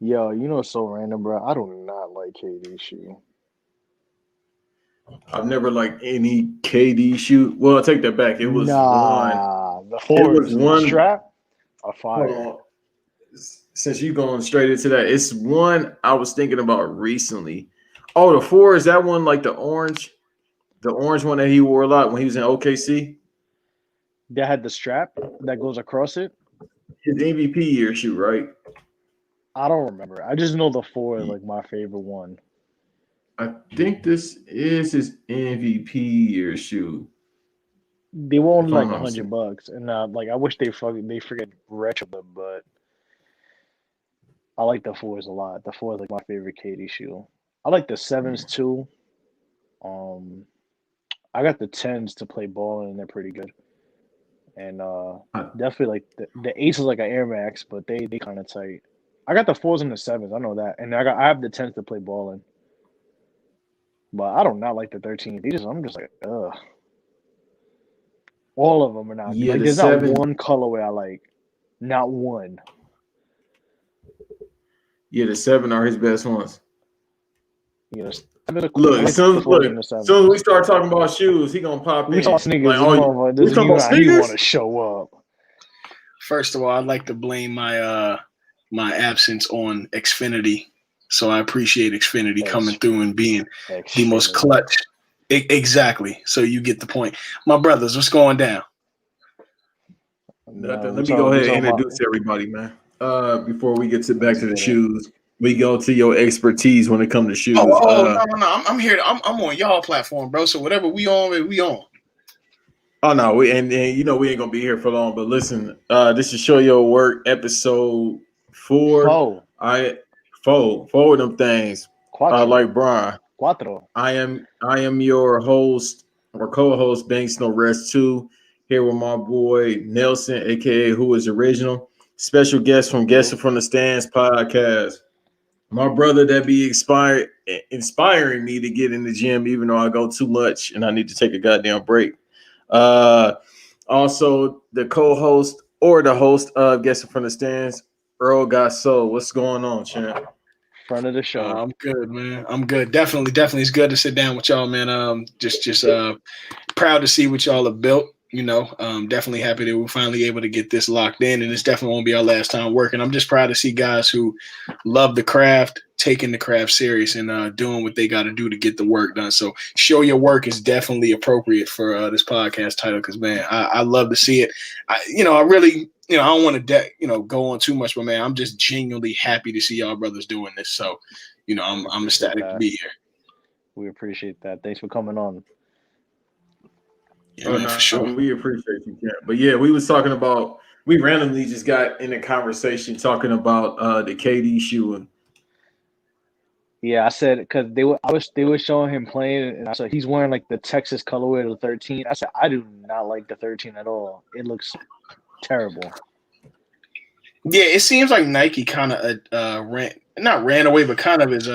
Yo, it's so random, bro. I do not like KD shoe. I've never liked any KD shoe. Well, I take that back. It was one. Nah, the It was fours, the one. strap are Hold fire. on. Since you going straight into that, it's one I was thinking about recently. Oh, the four is that one like the orange one that he wore a lot when he was in OKC. That had the strap that goes across it. His MVP year shoe, right? I don't remember. I just know the four is like my favorite one. I think this is his MVP year shoe, They were only if I'm like not mistaken. $100, and like I wish they forget retro them, but I like the fours a lot. The four is like my favorite KD shoe. I like the sevens too. Um, I got the tens to play ball, and they're pretty good. And I, definitely like the eights is like an Air Max, but they kind of tight. I got the fours and the sevens. I know that, and I have the tens to play ball in. But I do not like the 13. I'm just like, ugh. All of them are not yeah, like. the There's not seven. one colorway I like. Not one. Yeah, the seven are his best ones. Seven are cool. Look, I as like the soon as fours look, and the as soon as we sevens. start talking about shoes, he gonna pop We saw in. sneakers. Like, This oh, motherfucker, we talking about he want sneakers? to show up. First of all, I'd like to blame my absence on Xfinity. So I appreciate Xfinity coming X, through and being the most Xfinity. clutch. Exactly. So you get the point. My brothers, what's going down? No, Let me go we ahead and talking about introduce everybody, man. Before we get to back Let's to the get it. shoes, we go to your expertise when it comes to Oh, shoes. no. I'm here. I'm on y'all platform, bro. So whatever we on, we on. Oh no, and you know we ain't gonna be here for long. But listen, this is Show Your Work episode 4. Four, I four of them things. cuatro, Like Brian, cuatro. I am your host or co-host Banks No Rest 2 here with my boy Nelson, aka Who Is Original, special guest from Yo, Guessing from the Stands podcast. My brother that be inspiring me to get in the gym, even though I go too much and I need to take a goddamn break. Uh, Also, the co-host or the host of Guessing from the Stands, Earl Got Soul. What's going on, champ? front of the show. I'm good, man. I'm good. Definitely. It's good to sit down with y'all, man. Just proud to see what y'all have built. Definitely happy that we're finally able to get this locked in, and it's definitely won't be our last time working. I'm just proud to see guys who love the craft, taking the craft serious, and doing what they got to do to get the work done. So, show your work is definitely appropriate for this podcast title because, man, I love to see it. I really, I don't want to, go on too much, but man, I'm just genuinely happy to see y'all brothers doing this. So, I'm ecstatic to be here. We appreciate that. Thanks for coming on. Yeah, man, for sure. We appreciate you, champ. But yeah, we was talking about. We randomly just got in a conversation talking about the KD shoe. Yeah, I said because they were showing him playing, and I said he's wearing like the Texas colorway of the 13. I said I do not like the 13 at all. It looks terrible. Yeah, it seems like Nike kind of not ran away, but kind of is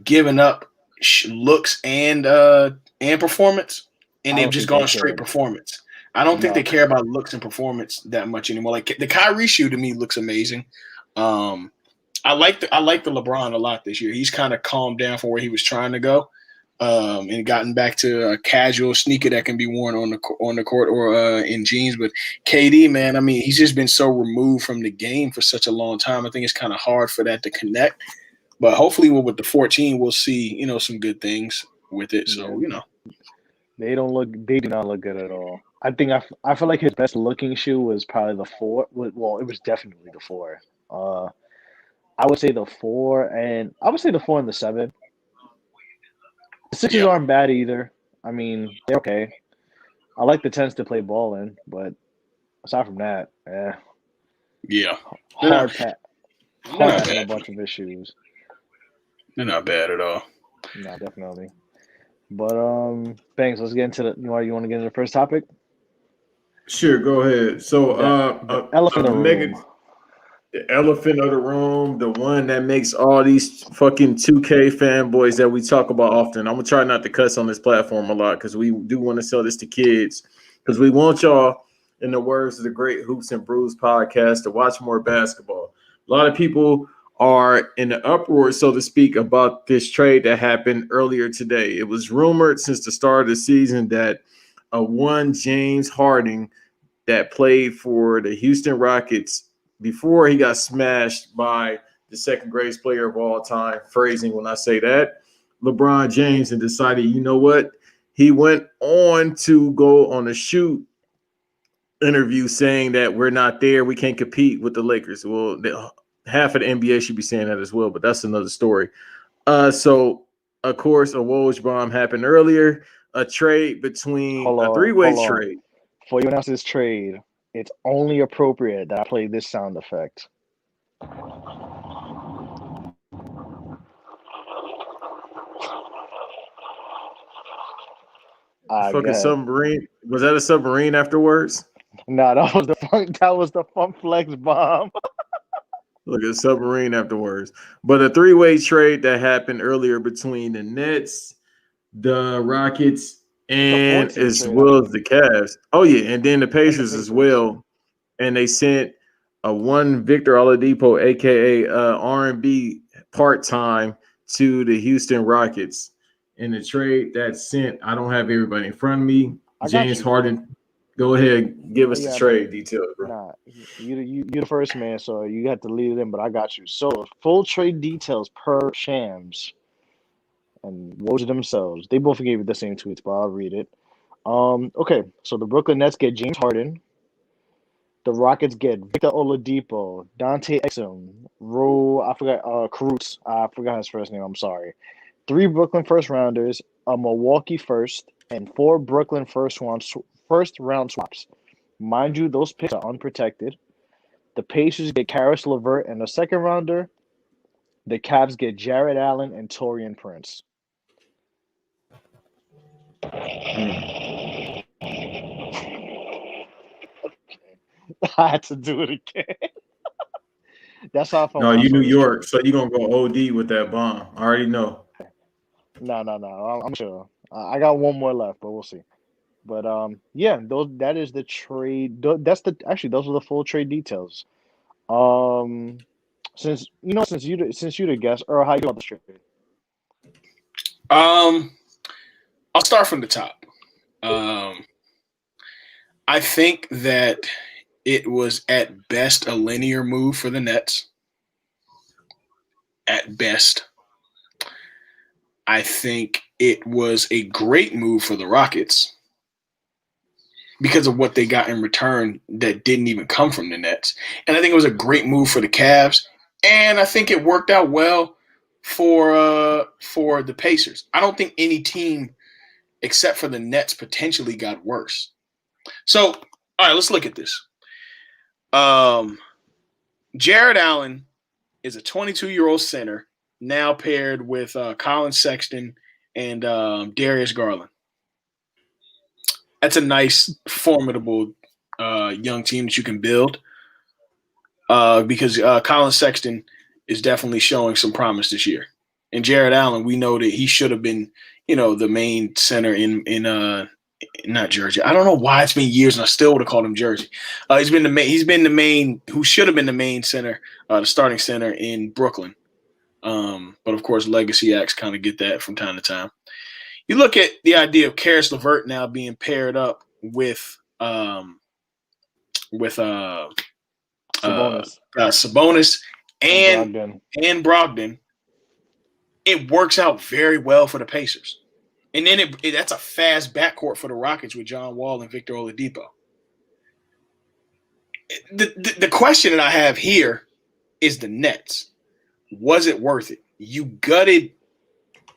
giving up looks and performance, and I they've don't just think they gone straight care. performance. I don't think they No, care about looks and performance that much anymore. Like the Kyrie shoe to me looks amazing. I like the LeBron a lot this year. He's kind of calmed down from where he was trying to go, and gotten back to a casual sneaker that can be worn on the court or in jeans. But KD, man, I mean, he's just been so removed from the game for such a long time. I think it's kind of hard for that to connect. But hopefully, with the 14, we'll see some good things with it. yeah, So they don't look. They do not look good at all. I feel like his best looking shoe was probably the four. Well, it was definitely the four. I would say the four, and I would say the four and the seven. The sixes yeah, aren't bad either. I mean, they're okay. I like the tens to play ball in, but aside from that, yeah, they're not hard pass, they're hard not pass on a bad. bunch of issues. They're not bad at all. No, definitely. But Banks, let's get into you want to get into the first topic? Sure, go ahead. So, The elephant in the mega room. the elephant of the room, the one that makes all these fucking 2K fanboys that we talk about often. I'm gonna try not to cuss on this platform a lot because we do want to sell this to kids because we want y'all, in the words of the great Hoops and Brews podcast, to watch more basketball. A lot of people are in the uproar, so to speak, about this trade that happened earlier today. It was rumored since the start of the season that one James Harden that played for the Houston Rockets before he got smashed by the second greatest player of all time, phrasing when I say that, LeBron James, and decided, you know what? He went on to go on a shoot interview saying that we're not there. We can't compete with the Lakers. Well, half of the NBA should be saying that as well, but that's another story. So, of course, a Woj bomb happened earlier. A trade between a three-way trade. Before you announce this trade, it's only appropriate that I play this sound effect. Fucking submarine. Was that a submarine afterwards? No, that was the funk flex bomb. Look at submarine afterwards. But a three-way trade that happened earlier between the Nets, the Rockets, and as well as the Cavs. Oh yeah, and then the Pacers as well. And they sent one Victor Oladipo, aka R&B part-time, to the Houston Rockets. In the trade that sent, I don't have everybody in front of me. James Harden. Go ahead, give us the trade details, bro. Nah, you're the first man, so you have to lead it in, but I got you. So full trade details per Shams and Woj themselves. They both gave it the same tweets, but I'll read it. Okay, so the Brooklyn Nets get James Harden. The Rockets get Victor Oladipo, Dante Exum, Karutz. I forgot his first name. I'm sorry. 3 Brooklyn first rounders, a Milwaukee first, and 4 Brooklyn first round swaps. Mind you, those picks are unprotected. The Pacers get Karis LeVert and a second rounder. The Cavs get Jared Allen and Taurean Prince. I had to do it again. That's how I felt. No, you New York, so you're going to go OD with that bomb. I already know. No. I'm sure. I got one more left, but we'll see. But yeah, that is the trade. Those are the full trade details. Since you the guest, Earl, how you about this trade? I'll start from the top. I think that it was at best a linear move for the Nets. At best. I think it was a great move for the Rockets because of what they got in return that didn't even come from the Nets. And I think it was a great move for the Cavs. And I think it worked out well for the Pacers. I don't think any team except for the Nets potentially got worse. So, all right, let's look at this. Jared Allen is a 22-year-old center now paired with Colin Sexton and Darius Garland. That's a nice, formidable young team that you can build because Colin Sexton is definitely showing some promise this year. And Jared Allen, we know that he should have been, the main center in not Jersey. I don't know why it's been years and I still would have called him Jersey. He's been the main who should have been the main center, the starting center in Brooklyn. But of course, legacy acts kind of get that from time to time. You look at the idea of Karis LeVert now being paired up with Sabonis and Brogdon. It works out very well for the Pacers. And then that's a fast backcourt for the Rockets with John Wall and Victor Oladipo. The question that I have here is the Nets. Was it worth it? You gutted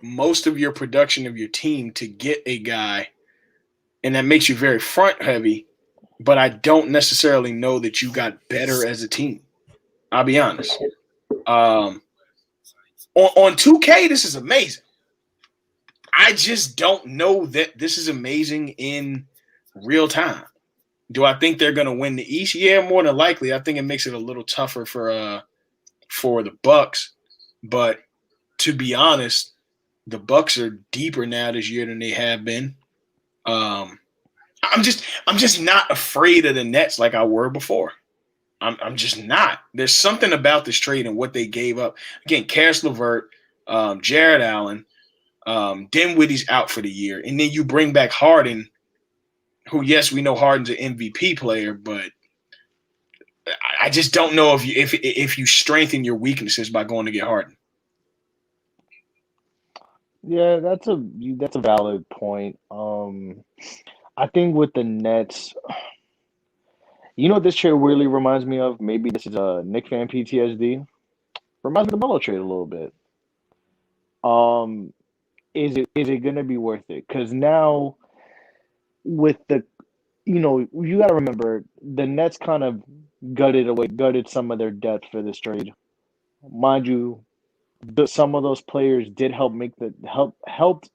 most of your production of your team to get a guy, and that makes you very front heavy, but I don't necessarily know that you got better as a team. I'll be honest. On 2K, this is amazing. I just don't know that this is amazing in real time. Do I think they're going to win the East? Yeah, more than likely. I think it makes it a little tougher for the Bucks. But to be honest, the Bucks are deeper now this year than they have been. I'm just not afraid of the Nets like I were before. I'm just not. There's something about this trade and what they gave up. Again, Karis LeVert, Jared Allen, Dinwiddie's out for the year, and then you bring back Harden, who, yes, we know Harden's an MVP player, but I just don't know if you strengthen your weaknesses by going to get Harden. Yeah, that's a valid point. I think with the Nets, you know what this trade really reminds me of? Maybe this is a Knick fan PTSD. Reminds me of the Melo trade a little bit. Um, is it gonna be worth it? Because now with the you got to remember the Nets kind of gutted some of their depth for this trade. Mind you, some of those players did helped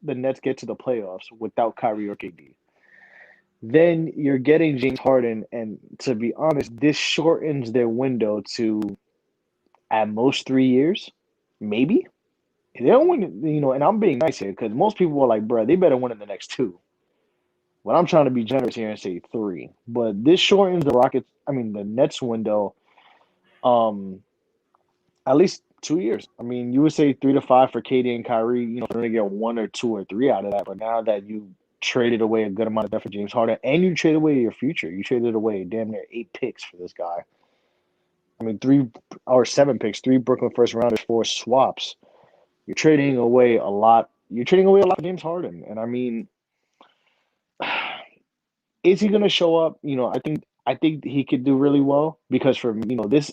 the Nets get to the playoffs without Kyrie or KD. Then you're getting James Harden, and to be honest, this shortens their window to at most 3 years, maybe. If they don't win, and I'm being nice here because most people are like, "Bro, they better win in the next two." But I'm trying to be generous here and say three. But this shortens the Nets window, um, at least 2 years. I mean, you would say 3 to 5 for KD and Kyrie. They're gonna get 1 or 2 or 3 out of that. But now that you traded away a good amount of depth for James Harden, and you traded away your future, you traded away damn near 8 picks for this guy. I mean, 3 or 7 picks, 3 Brooklyn first rounders, 4 swaps. You're trading away a lot. You're trading away a lot for James Harden, and I mean. Is he going to show up? I think he could do really well because for this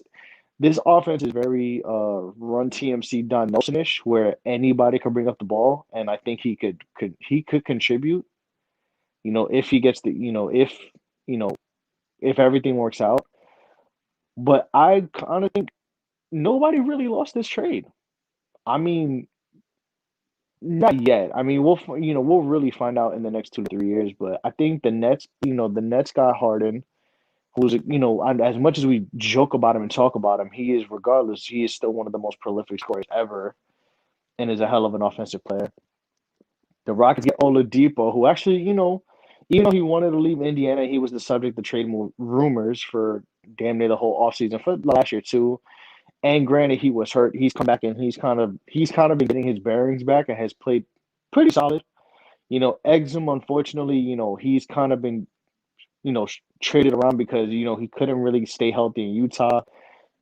offense is very run TMC Don Nelson-ish, where anybody can bring up the ball, and I think he could contribute. If he gets the if everything works out. But I kind of think nobody really lost this trade. I mean, not yet. I mean, we'll really find out in the next 2 to 3 years. But I think the Nets got Harden. Who's as much as we joke about him and talk about him, he is still one of the most prolific scorers ever, and is a hell of an offensive player. The Rockets get Oladipo, who actually, even though he wanted to leave Indiana, he was the subject of trade rumors for damn near the whole offseason for last year too. And granted, he was hurt. He's come back and he's kind of been getting his bearings back and has played pretty solid. Exum, unfortunately, he's kind of been traded around because he couldn't really stay healthy in Utah,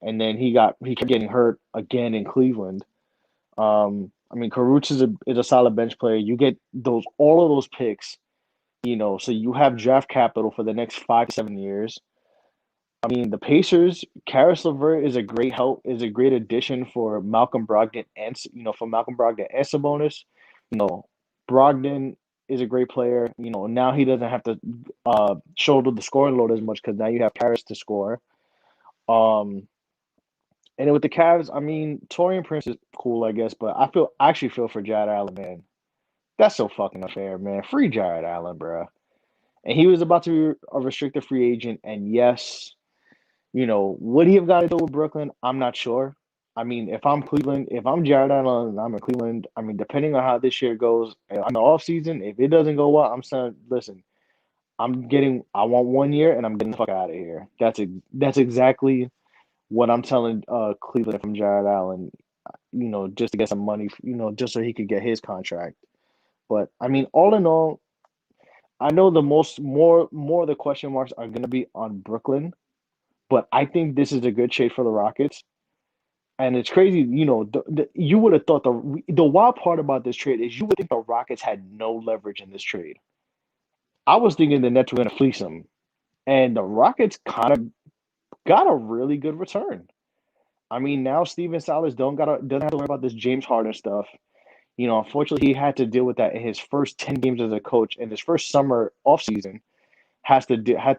and then he kept getting hurt again in Cleveland. I mean, Caruth is a solid bench player. You get all of those picks, so you have draft capital for the next 5 to 7 years. I mean, the Pacers, Karis LeVert is a great addition for Malcolm Brogdon and Sabonis. You know, Brogdon is a great player. Now he doesn't have to shoulder the scoring load as much because now you have Karis to score. Um, and then with the Cavs, I mean, Torian Prince is cool, I guess, but I actually feel for Jared Allen, man. That's so fucking unfair, man. Free Jared Allen, bro. And he was about to be a restricted free agent, and yes. Would he have got it with Brooklyn? I'm not sure. I mean, if I'm Cleveland, if I'm Jared Allen and I'm in Cleveland, I mean, depending on how this year goes in the offseason, if it doesn't go well, I'm saying, listen, I want 1 year and I'm getting the fuck out of here. That's exactly what I'm telling Cleveland from Jared Allen, just to get some money, just so he could get his contract. But I mean, all in all, I know more of the question marks are going to be on Brooklyn. But I think this is a good trade for the Rockets. And it's crazy, you would have thought the wild part about this trade is you would think the Rockets had no leverage in this trade. I was thinking the Nets were going to fleece them. And the Rockets kind of got a really good return. I mean, now Steven Silas doesn't have to worry about this James Harden stuff. Unfortunately, he had to deal with that in his first 10 games as a coach and his first summer offseason. Had to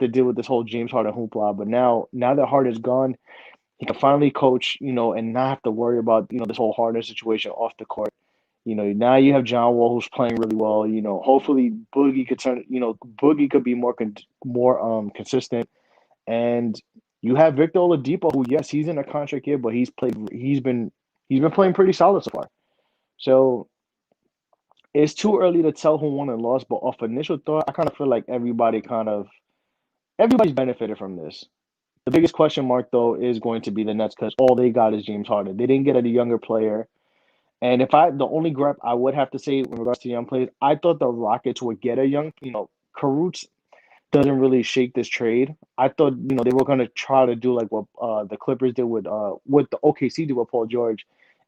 deal with this whole James Harden hoopla. But now that Harden's gone, he can finally coach, and not have to worry about, this whole Harden situation off the court. Now you have John Wall who's playing really well. Hopefully Boogie could be more consistent. And you have Victor Oladipo, who yes, he's in a contract here, but he's been playing pretty solid so far. So it's too early to tell who won and lost, but off initial thought, I kind of feel like everybody's benefited from this. The biggest question mark though is going to be the Nets because all they got is James Harden. They didn't get a younger player. And the only grep I would have to say in regards to young players, I thought the Rockets would get a young, Karutz doesn't really shake this trade. I thought, they were gonna try to do like what the Clippers did with what the OKC did with Paul George,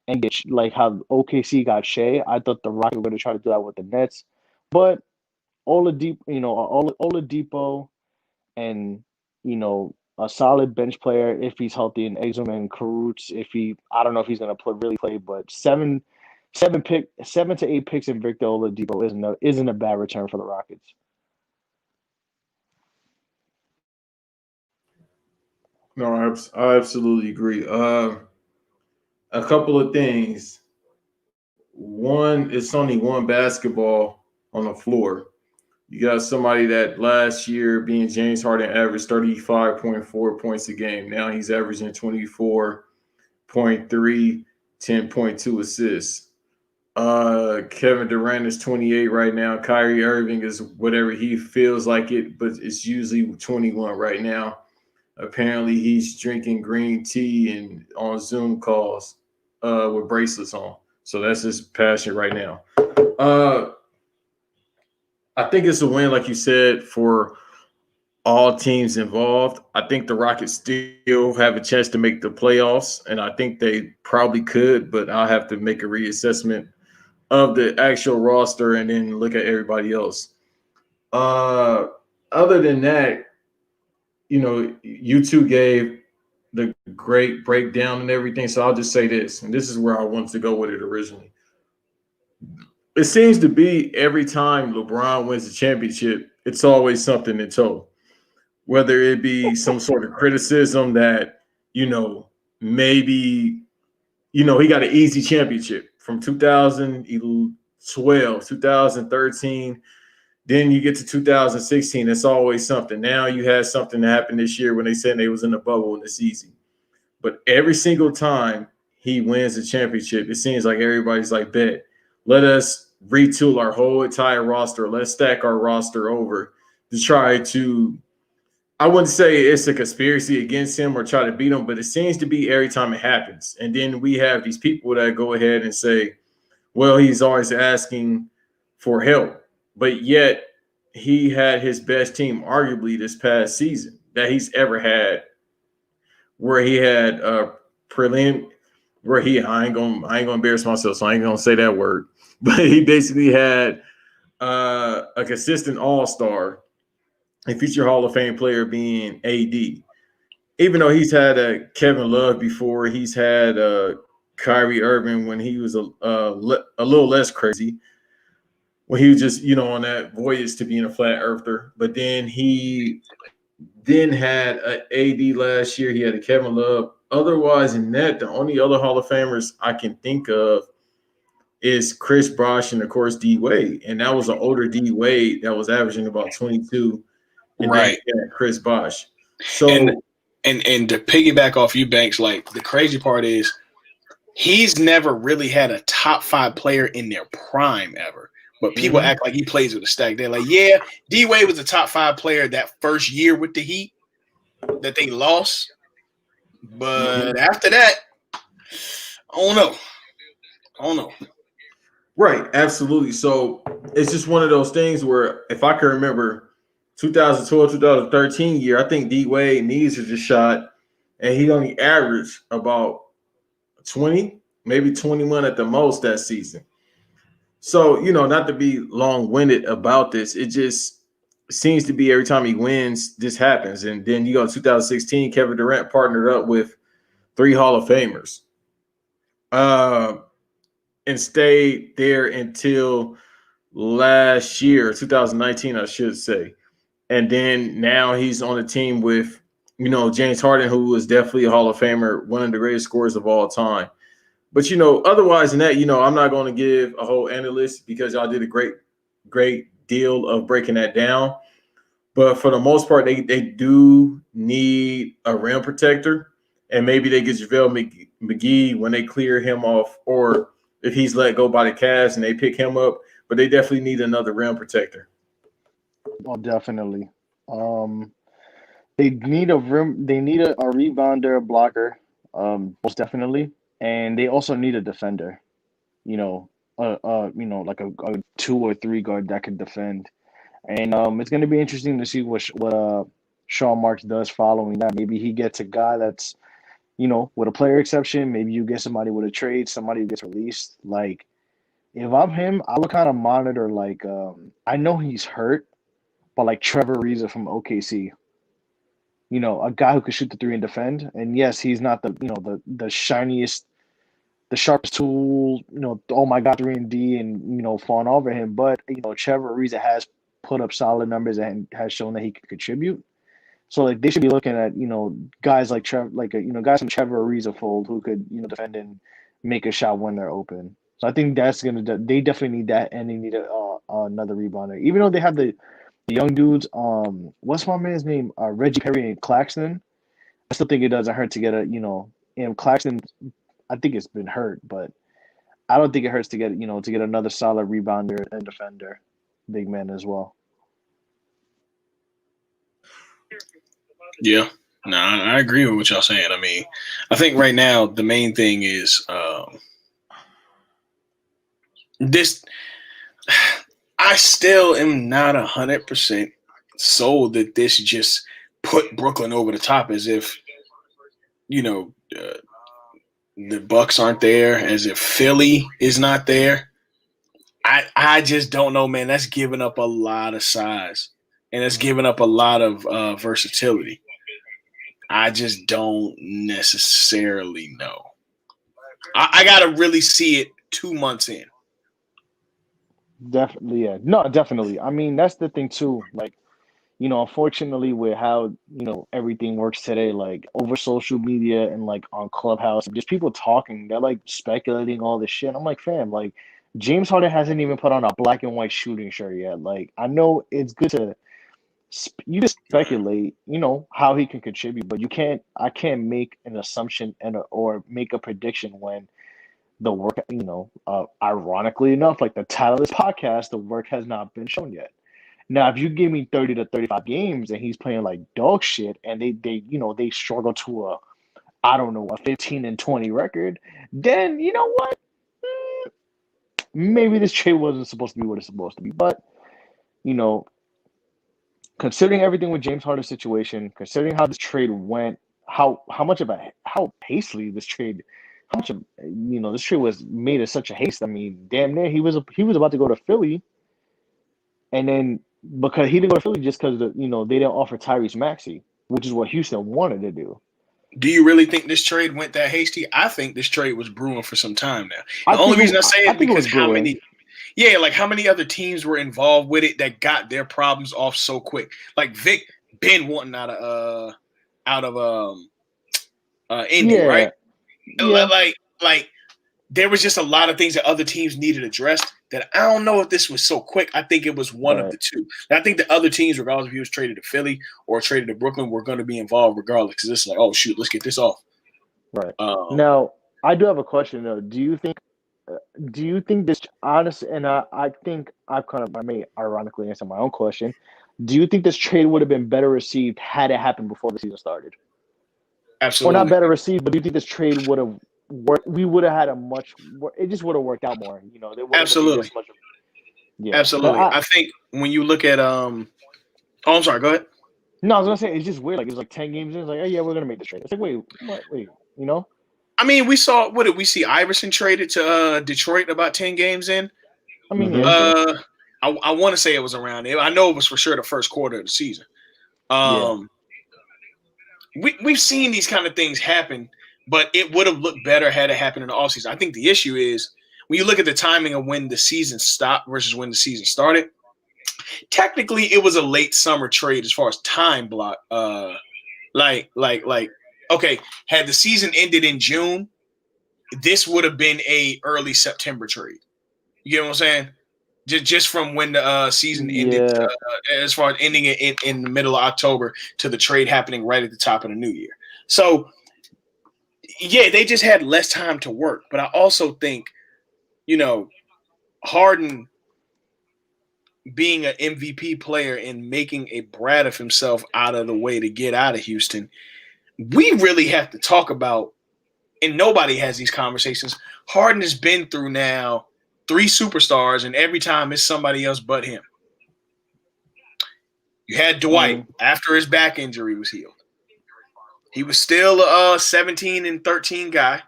and get like how OKC got Shea. I thought the Rockets were gonna try to do that with the Nets, but Oladipo and a solid bench player if he's healthy, and Exum and Karutz I don't know if he's gonna really play, but seven to eight picks in Victor Oladipo isn't a bad return for the Rockets. No, I absolutely agree. A couple of things. One, it's only one basketball on the floor. You got somebody that last year, being James Harden, averaged 35.4 points a game. Now he's averaging 24.3, 10.2 assists. Kevin Durant is 28 right now. Kyrie Irving is whatever he feels like it, but it's usually 21 right now. Apparently, he's drinking green tea and on Zoom calls with bracelets on. So that's his passion right now. I think it's a win, like you said, for all teams involved. I think the Rockets still have a chance to make the playoffs, and I think they probably could, but I'll have to make a reassessment of the actual roster and then look at everybody else. Other than that, you two gave the great breakdown and everything, so I'll just say this, and this is where I wanted to go with it originally. It seems to be every time LeBron wins a championship, it's always something in tow. Whether it be some sort of criticism that, maybe, he got an easy championship from 2012, 2013. Then you get to 2016, it's always something. Now you had something that happened this year when they said they was in the bubble and it's easy. But every single time he wins a championship, it seems like everybody's like, bet, let us retool our whole entire roster. Let's stack our roster over to try to, I wouldn't say it's a conspiracy against him or try to beat him, but it seems to be every time it happens. And then we have these people that go ahead and say, well, he's always asking for help. But yet he had his best team arguably this past season that he's ever had, where he had a prelim where I ain't gonna embarrass myself, so I ain't gonna say that word. But he basically had a consistent all-star and future Hall of Fame player being AD. Even though he's had a Kevin Love before, he's had Kyrie Irving when he was a little less crazy, when he was just, on that voyage to being a flat earther. But then he had an AD last year. He had a Kevin Love. Otherwise than that, the only other Hall of Famers I can think of is Chris Bosh and, of course, D Wade. And that was an older D Wade that was averaging about 22. And right. Then Chris Bosh. So and to piggyback off you, Banks, like the crazy part is he's never really had a top 5 player in their prime ever. But people act like he plays with a stack. They're like, yeah, D Wade was a top 5 player that first year with the Heat that they lost. But after that, I don't know. Right, absolutely. So it's just one of those things where, if I can remember, 2012, 2013 year, I think D Wade needs a shot, and he only averaged about 20, maybe 21 at the most that season. So, not to be long-winded about this, it just seems to be every time he wins, this happens. And then you go 2016, Kevin Durant partnered up with 3 Hall of Famers and stayed there until last year, 2019, I should say. And then now he's on a team with, James Harden, who was definitely a Hall of Famer, one of the greatest scorers of all time. But, otherwise than that, I'm not going to give a whole analyst because y'all did a great deal of breaking that down. But for the most part, they do need a rim protector. And maybe they get JaVale McGee when they clear him off, or if he's let go by the Cavs and they pick him up. But they definitely need another rim protector. Well, definitely. They need a rim. They need a rebounder, a blocker, most definitely, and they also need a defender. You know, like a 2 or 3 guard that can defend. And it's going to be interesting to see what Sean Marks does following that. Maybe he gets a guy that's with a player exception. Maybe you get somebody with a trade, somebody who gets released. Like if I'm him, I would kind of monitor like I know he's hurt, but like Trevor Ariza from OKC. A guy who could shoot the three and defend. And yes, he's not the shiniest, the sharpest tool. Oh my God, 3 and D, and falling over him. But Trevor Ariza has put up solid numbers and has shown that he can contribute. So like they should be looking at guys like guys from Trevor Ariza fold who could defend and make a shot when they're open. So I think they definitely need that, and they need another rebounder. Even though they have the young dudes, what's my man's name? Reggie Perry and Claxton. I still think it doesn't hurt to get and Claxton. I think it's been hurt, but I don't think it hurts to get another solid rebounder and defender, big man as well. Yeah, no, I agree with what y'all saying. I mean, I think right now the main thing is this. I still am not 100% sold that this just put Brooklyn over the top, as if the Bucks aren't there, as if Philly is not there. I just don't know, man. That's giving up a lot of size, and it's giving up a lot of versatility. I just don't necessarily know. I got to really see it 2 months in. Definitely, yeah. No, definitely. I mean, that's the thing too. Like, unfortunately, with how everything works today, like over social media and like on Clubhouse, just people talking, they're like speculating all this shit. I'm like, fam, like James Harden hasn't even put on a black and white shooting shirt yet. Like, I know it's good to you can speculate, how he can contribute, but I can't make an assumption or make a prediction when the work, ironically enough, like the title of this podcast, the work has not been shown yet. Now, if you give me 30 to 35 games and he's playing like dog shit and they struggle to a 15 and 20 record, then you know what? Maybe this trade wasn't supposed to be what it's supposed to be. But, you know, considering everything with James Harden's situation, considering how this trade went, how hastily this trade, how much of this trade was made in such a haste. I mean, damn near he was about to go to Philly, and then because he didn't go to Philly just because they didn't offer Tyrese Maxey, which is what Houston wanted to do. Do you really think this trade went that hasty? I think this trade was brewing for some time now. The only reason I say it is because how many other teams were involved with it that got their problems off so quick? Like Vic been wanting out of Indy, right? Yeah. Like there was just a lot of things that other teams needed addressed that I don't know if this was so quick. I think it was one of the two. And I think the other teams, regardless if he was traded to Philly or traded to Brooklyn, were going to be involved regardless. Because it's like, oh, shoot, let's get this off. Right. Now, I do have a question, though. Do you think this honest, and I think I may ironically answer my own question. Do you think this trade would have been better received had it happened before the season started? Absolutely. Or not better received, but do you think this trade would have worked? We would have had it just would have worked out more. Absolutely. Absolutely. I think when you look at I'm sorry, go ahead. No, I was gonna say it's just weird. Like it was like 10 games in. It's like, oh yeah, we're gonna make the trade. It's like, wait, what? Wait, I mean, what did we see? Iverson traded to Detroit about 10 games in. I mean, I want to say it was around there. I know it was for sure the first quarter of the season. We've seen these kind of things happen, but it would have looked better had it happened in the offseason. I think the issue is when you look at the timing of when the season stopped versus when the season started. Technically, it was a late summer trade as far as time block. Okay, had the season ended in June, this would have been a early September trade. You get what I'm saying? Just from when the season ended, as far as ending it in the middle of October to the trade happening right at the top of the new year. So, yeah, they just had less time to work. But I also think, Harden, being an MVP player and making a brat of himself out of the way to get out of Houston, we really have to talk about, and nobody has these conversations. Harden has been through now 3 superstars, and every time it's somebody else but him. You had Dwight after his back injury was healed. He was still a 17-13 guy.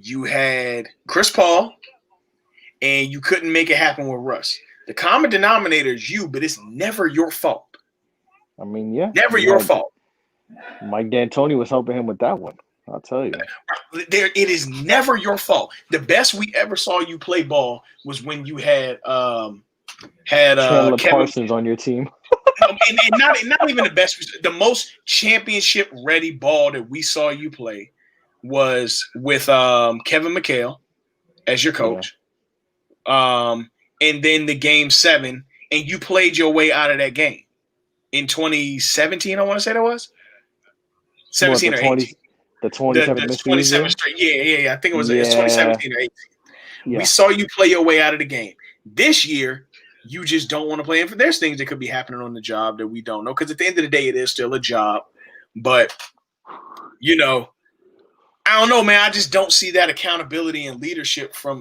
You had Chris Paul, and you couldn't make it happen with Russ. The common denominator is you, but it's never your fault. I mean, yeah. Never your fault. Mike D'Antoni was helping him with that one. I'll tell you. It is never your fault. The best we ever saw you play ball was when you had Chandler Kevin Parsons on your team. and not even the best. The most championship ready ball that we saw you play was with Kevin McHale as your coach. Yeah. And then the game 7, and you played your way out of that game in 2017. I want to say that was 17 or 18. The 27 straight. Yeah. I think it was 2017 or 18. Yeah. We saw you play your way out of the game. This year, you just don't want to play. And there's things that could be happening on the job that we don't know, because at the end of the day, it is still a job. But, I don't know, man. I just don't see that accountability and leadership from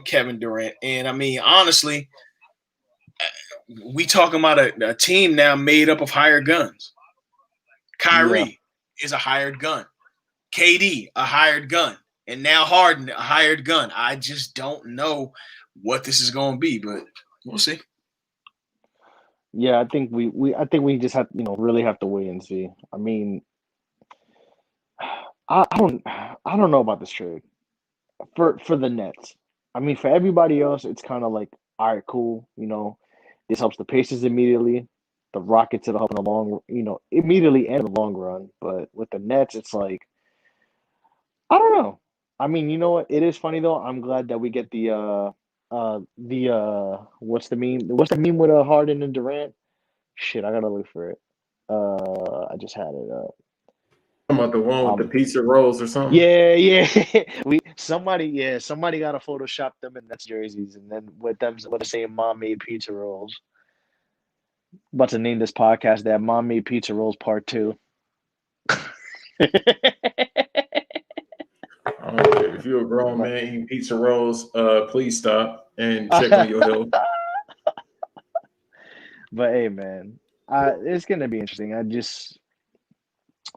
Kevin Durant. And, I mean, honestly, we talking about a team now made up of hired guns. Kyrie is a hired gun. KD, a hired gun. And now Harden, a hired gun. I just don't know what this is going to be, but we'll see. Yeah, I think we just have really have to wait and see. I mean, I don't know about this trade for the Nets. I mean, for everybody else, it's kind of like, all right, cool. This helps the Pacers immediately. The Rockets, it'll help in the long, immediately and in the long run. But with the Nets, it's like, I don't know. I mean, you know what? It is funny though. I'm glad that we get the what's the meme? What's the meme with Harden and Durant? Shit, I gotta look for it. I just had it up. About the one with the pizza rolls or something. Yeah. Somebody gotta Photoshop them in Nets jerseys, and then with the same mom made pizza rolls. About to name this podcast that Mom Made Pizza Rolls Part 2. If you're a grown man eating pizza rolls, please stop and check on your health. But hey, man, it's gonna be interesting.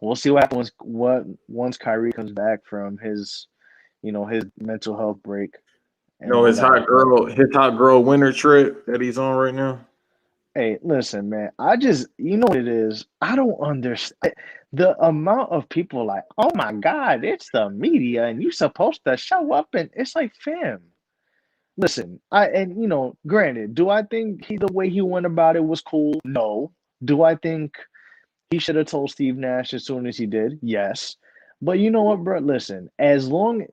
We'll see what happens once Kyrie comes back from his mental health break. His hot girl winter trip that he's on right now. Hey, listen, man. You know what it is? I don't understand the amount of people like, oh my God, it's the media and you're supposed to show up, and it's like, fam. Listen, granted, do I think the way he went about it was cool? No. Do I think he should have told Steve Nash as soon as he did? Yes. But you know what, bro? Listen, as long,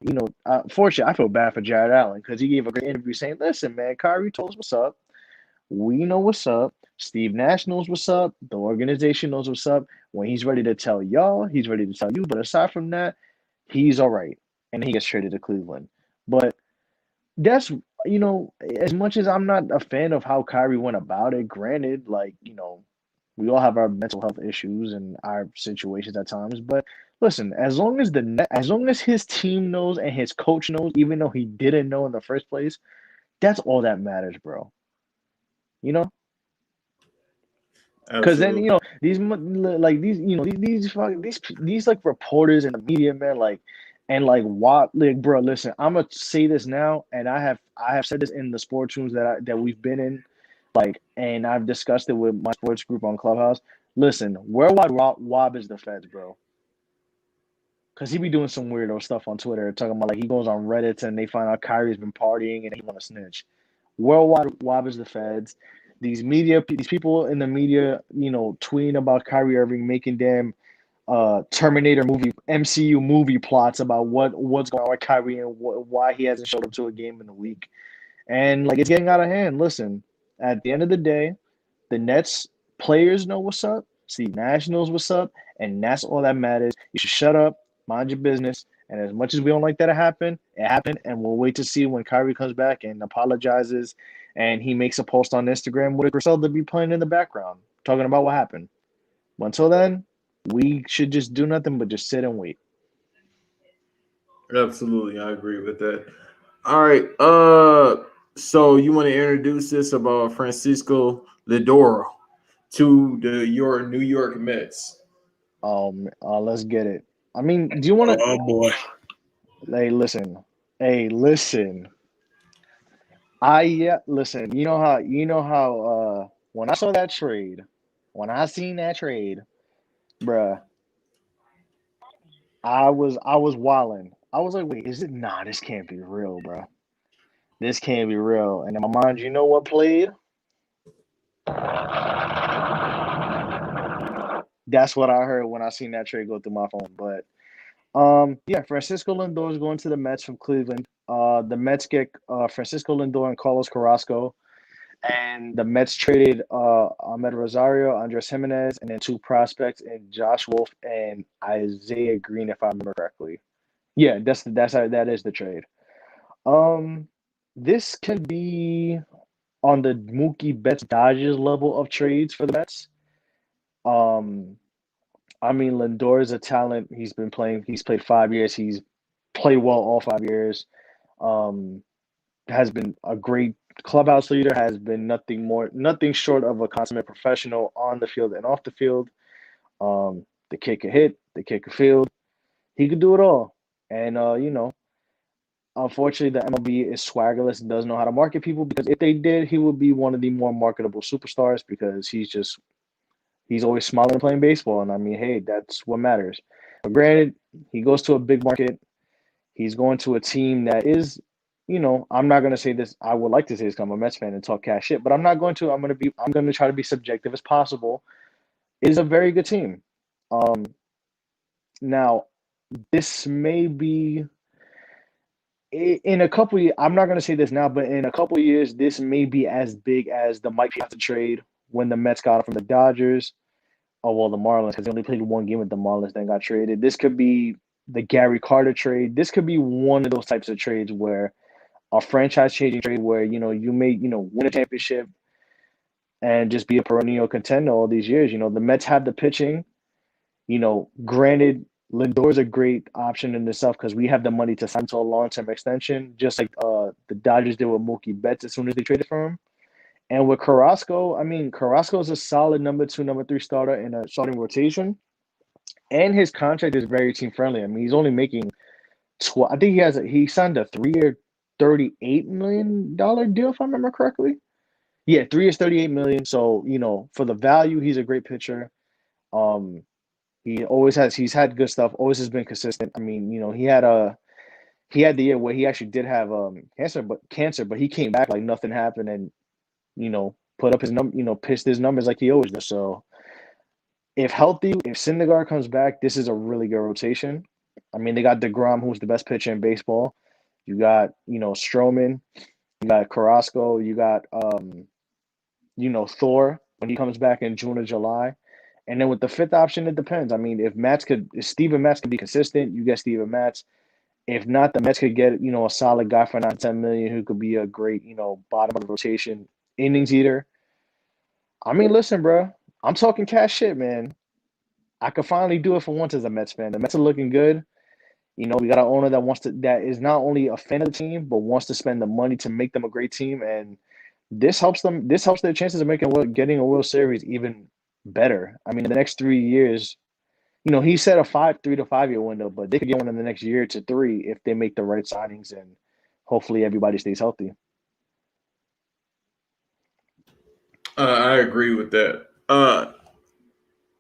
fortunately, I feel bad for Jared Allen because he gave a great interview saying, listen, man, Kyrie told us what's up. We know what's up. Steve Nash knows what's up. The organization knows what's up. When he's ready to tell y'all, he's ready to tell you. But aside from that, he's all right. And he gets traded to Cleveland. But that's, as much as I'm not a fan of how Kyrie went about it, granted, we all have our mental health issues and our situations at times. But listen, as long as his team knows and his coach knows, even though he didn't know in the first place, that's all that matters, bro. Because then these reporters and the media, man, bro, listen, I'm gonna say this now, and I have said this in the sports rooms that we've been in, and I've discussed it with my sports group on Clubhouse. Listen, worldwide Wob is the feds, bro. Because he be doing some weirdo stuff on Twitter, talking about he goes on Reddit and they find out Kyrie's been partying and he want to snitch. Worldwide Wob is the feds. These people in the media, tweeting about Kyrie Irving, making damn Terminator movie, MCU movie plots about what's going on with Kyrie and why he hasn't showed up to a game in a week. And it's getting out of hand. Listen, at the end of the day, the Nets players know what's up. Steve Nash knows what's up. And that's all that matters. You should shut up, mind your business, And as much as we don't like that it happened, and we'll wait to see when Kyrie comes back and apologizes and he makes a post on Instagram with Griselda be playing in the background, talking about what happened. But until then, we should just do nothing but just sit and wait. Absolutely, I agree with that. All right. So you want to introduce this about Francisco Lindor to your New York Mets? Let's get it. I mean, do you want to? Oh boy. Hey, listen. Listen. When I saw that trade, when I seen that trade, bruh, I was wilding. I was like, wait, is it? Nah, this can't be real, bruh. This can't be real. And in my mind, you know what played? That's what I heard when I seen that trade go through my phone. But yeah, Francisco Lindor is going to the Mets from Cleveland. The Mets get Francisco Lindor and Carlos Carrasco, and the Mets traded Ahmed Rosario, Andres Jimenez, and then 2 prospects in Josh Wolf and Isaiah Green, if I remember correctly. Yeah, that is the trade. This can be on the Mookie Betts Dodgers level of trades for the Mets. I mean, Lindor is a talent. He's played 5 years. He's played well all 5 years. Um, has been a great clubhouse leader. Has been nothing short of a consummate professional on the field and off the field. The kid could hit. The kid could field. He could do it all. And unfortunately, the MLB is swaggerless and doesn't know how to market people, because if they did, he would be one of the more marketable superstars, because he's always smiling and playing baseball. And I mean, hey, that's what matters. But granted, he goes to a big market. He's going to a team that is, I'm not going to say this. I would like to say this because I'm a Mets fan and talk cash shit, but I'm not going to. I'm going to try to be subjective as possible. It is a very good team. Now, this may be in a couple of years. I'm not going to say this now, but in a couple of years, this may be as big as the Mike Piazza trade when the Mets got him from the Dodgers. Oh, well, the Marlins, because he only played 1 game with the Marlins, then got traded. This could be the Gary Carter trade. This could be one of those types of trades where a franchise-changing trade where, you may, win a championship and just be a perennial contender all these years. The Mets have the pitching. Granted, Lindor's a great option in itself because we have the money to sign to a long-term extension, just like the Dodgers did with Mookie Betts as soon as they traded for him. And with Carrasco, I mean, Carrasco is a solid number 2, number 3 starter in a starting rotation. And his contract is very team friendly. I mean, he's only making 12. I think he signed a 3-year, $38 million deal, if I remember correctly. Yeah, 3 years, $38 million. So, for the value, he's a great pitcher. He's had good stuff, always has been consistent. I mean, he had the year where he actually did have cancer, but he came back like nothing happened and put up his pitched his numbers like he always does. So if healthy, if Syndergaard comes back, this is a really good rotation. I mean, they got DeGrom, who's the best pitcher in baseball. You got, Stroman, you got Carrasco, you got Thor when he comes back in June or July. And then with the 5th option, it depends. I mean, if Steven Matz could be consistent, you get Steven Matz. If not, the Mets could get, a solid guy for $9-10 million who could be a great, bottom of the rotation innings eater. I mean, listen, bro, I'm talking cash shit, man. I could finally do it for once as a Mets fan. The Mets are looking good. We got an owner that is not only a fan of the team, but wants to spend the money to make them a great team. And this helps them. This helps their chances of getting a World Series even better. I mean, in the next 3 years, he said a 3 to 5 year window, but they could get one in the next year to 3 if they make the right signings and hopefully everybody stays healthy. I agree with that.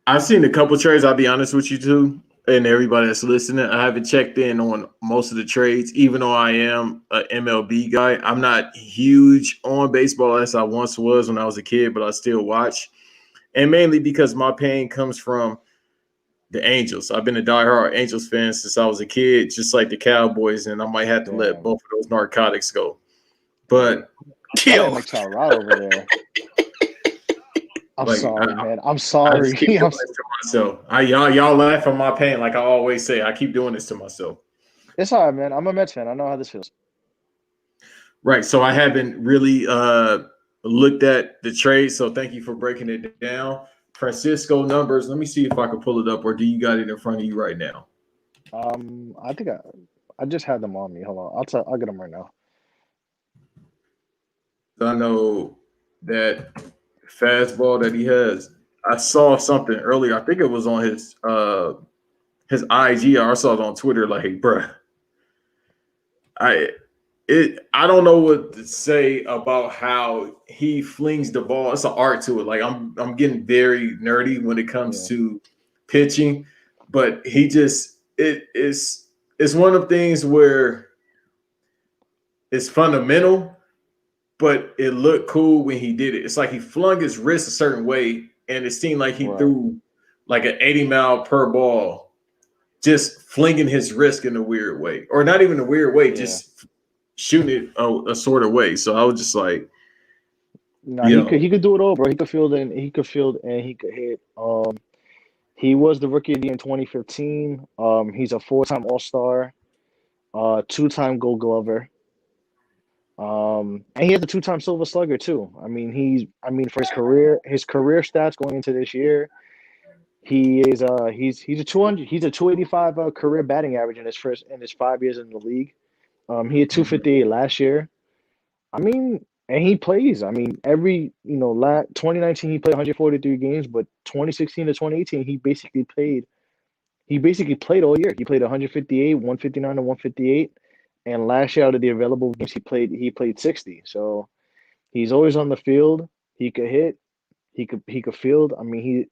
I've seen a couple trades. I'll be honest with you too, and everybody that's listening. I haven't checked in on most of the trades, even though I am an MLB guy. I'm not huge on baseball as I once was when I was a kid, but I still watch, and mainly because my pain comes from the Angels. I've been a diehard Angels fan since I was a kid, just like the Cowboys, and I might have to let both of those narcotics go. But like Colorado over there. I'm sorry, man. I'm sorry. Y'all laugh at my pain, like I always say. I keep doing this to myself. It's all right, man. I'm a Mets fan. I know how this feels. Right. So I haven't really looked at the trade. So thank you for breaking it down. Francisco numbers. Let me see if I can pull it up, or do you got it in front of you right now? I think I just had them on me. Hold on. I'll get them right now. I know that fastball that he has. I saw something earlier. I think it was on his IG. I saw it on Twitter. Like, bruh, I I don't know what to say about how he flings the ball. It's an art to it. Like I'm getting very nerdy when it comes Yeah. to pitching, but he just it's one of the things where it's fundamental, but it looked cool when he did it. It's like he flung his wrist a certain way, and it seemed like he Right. threw like an 80-mile per ball, just flinging his wrist in a weird way, or not even a weird way, Yeah. just shooting it a sort of way. So I was just like, No, you he know, could do it all, bro. He could field and he could hit. He was the rookie of the year in 2015. He's a 4-time All-Star, 2-time Gold Glover. And he has a 2-time Silver Slugger too. For his career stats going into this year, he's a 285 career batting average in his 5 years in the league. He had 258 last year. And he plays. Every 2019 he played 143 games, but 2016 to 2018 he basically played. He basically played all year. He played 158, 159 to 158, and last year out of the available games he played 60. So he's always on the field. He could hit. He could field. The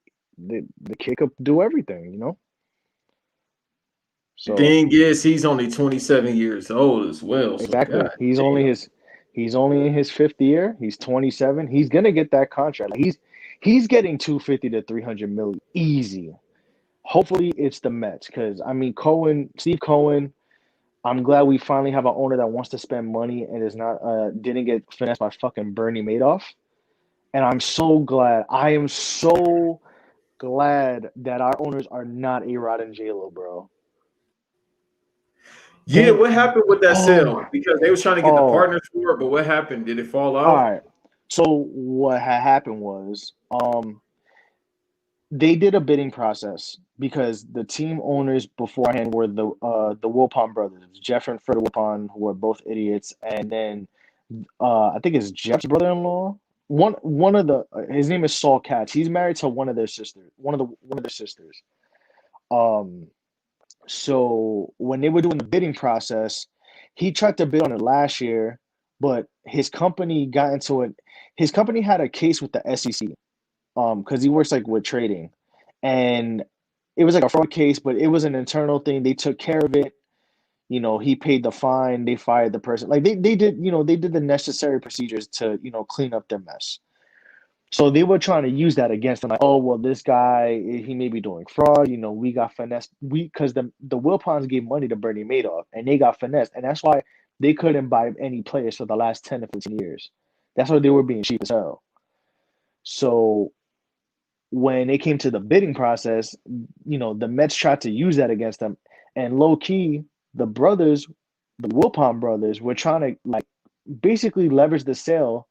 kid could do everything. the So thing is, he's only 27 years old as well. So exactly, god damn. he's only in his 5th year. He's 27. He's gonna get that contract. Like he's getting 250 to 300 million easy. Hopefully it's the Mets because Steve Cohen. I'm glad we finally have an owner that wants to spend money and is not didn't get finessed by fucking Bernie Madoff. And I'm so glad. I am so glad that our owners are not A-Rod and J-Lo, bro. Yeah, Thank what happened with that oh sale? my Because they was trying to get the oh partners for it, but what happened? Did it fall all out? right. So what had happened was they did a bidding process because the team owners beforehand were the Wilpon brothers, Jeff and Fred Wilpon, who were both idiots, and then I think it's Jeff's brother-in-law. One of the his name is Saul Katz. He's married to one of their sisters. One of their sisters. Um, so when they were doing the bidding process, he tried to bid on it last year, but his company got into it. His company had a case with the SEC, because he works like with trading, and it was like a fraud case, but it was an internal thing. They took care of it. He paid the fine. They fired the person. Like they did the necessary procedures to clean up their mess. So they were trying to use that against him, like, oh well, this guy he may be doing fraud. We got finessed. Because the Wilpons gave money to Bernie Madoff, and they got finessed, and that's why they couldn't buy any players for the last 10 to 15 years. That's why they were being cheap as hell. So when it came to the bidding process, the Mets tried to use that against them, and low key, the brothers, the Wilpon brothers, were trying to like basically leverage the sale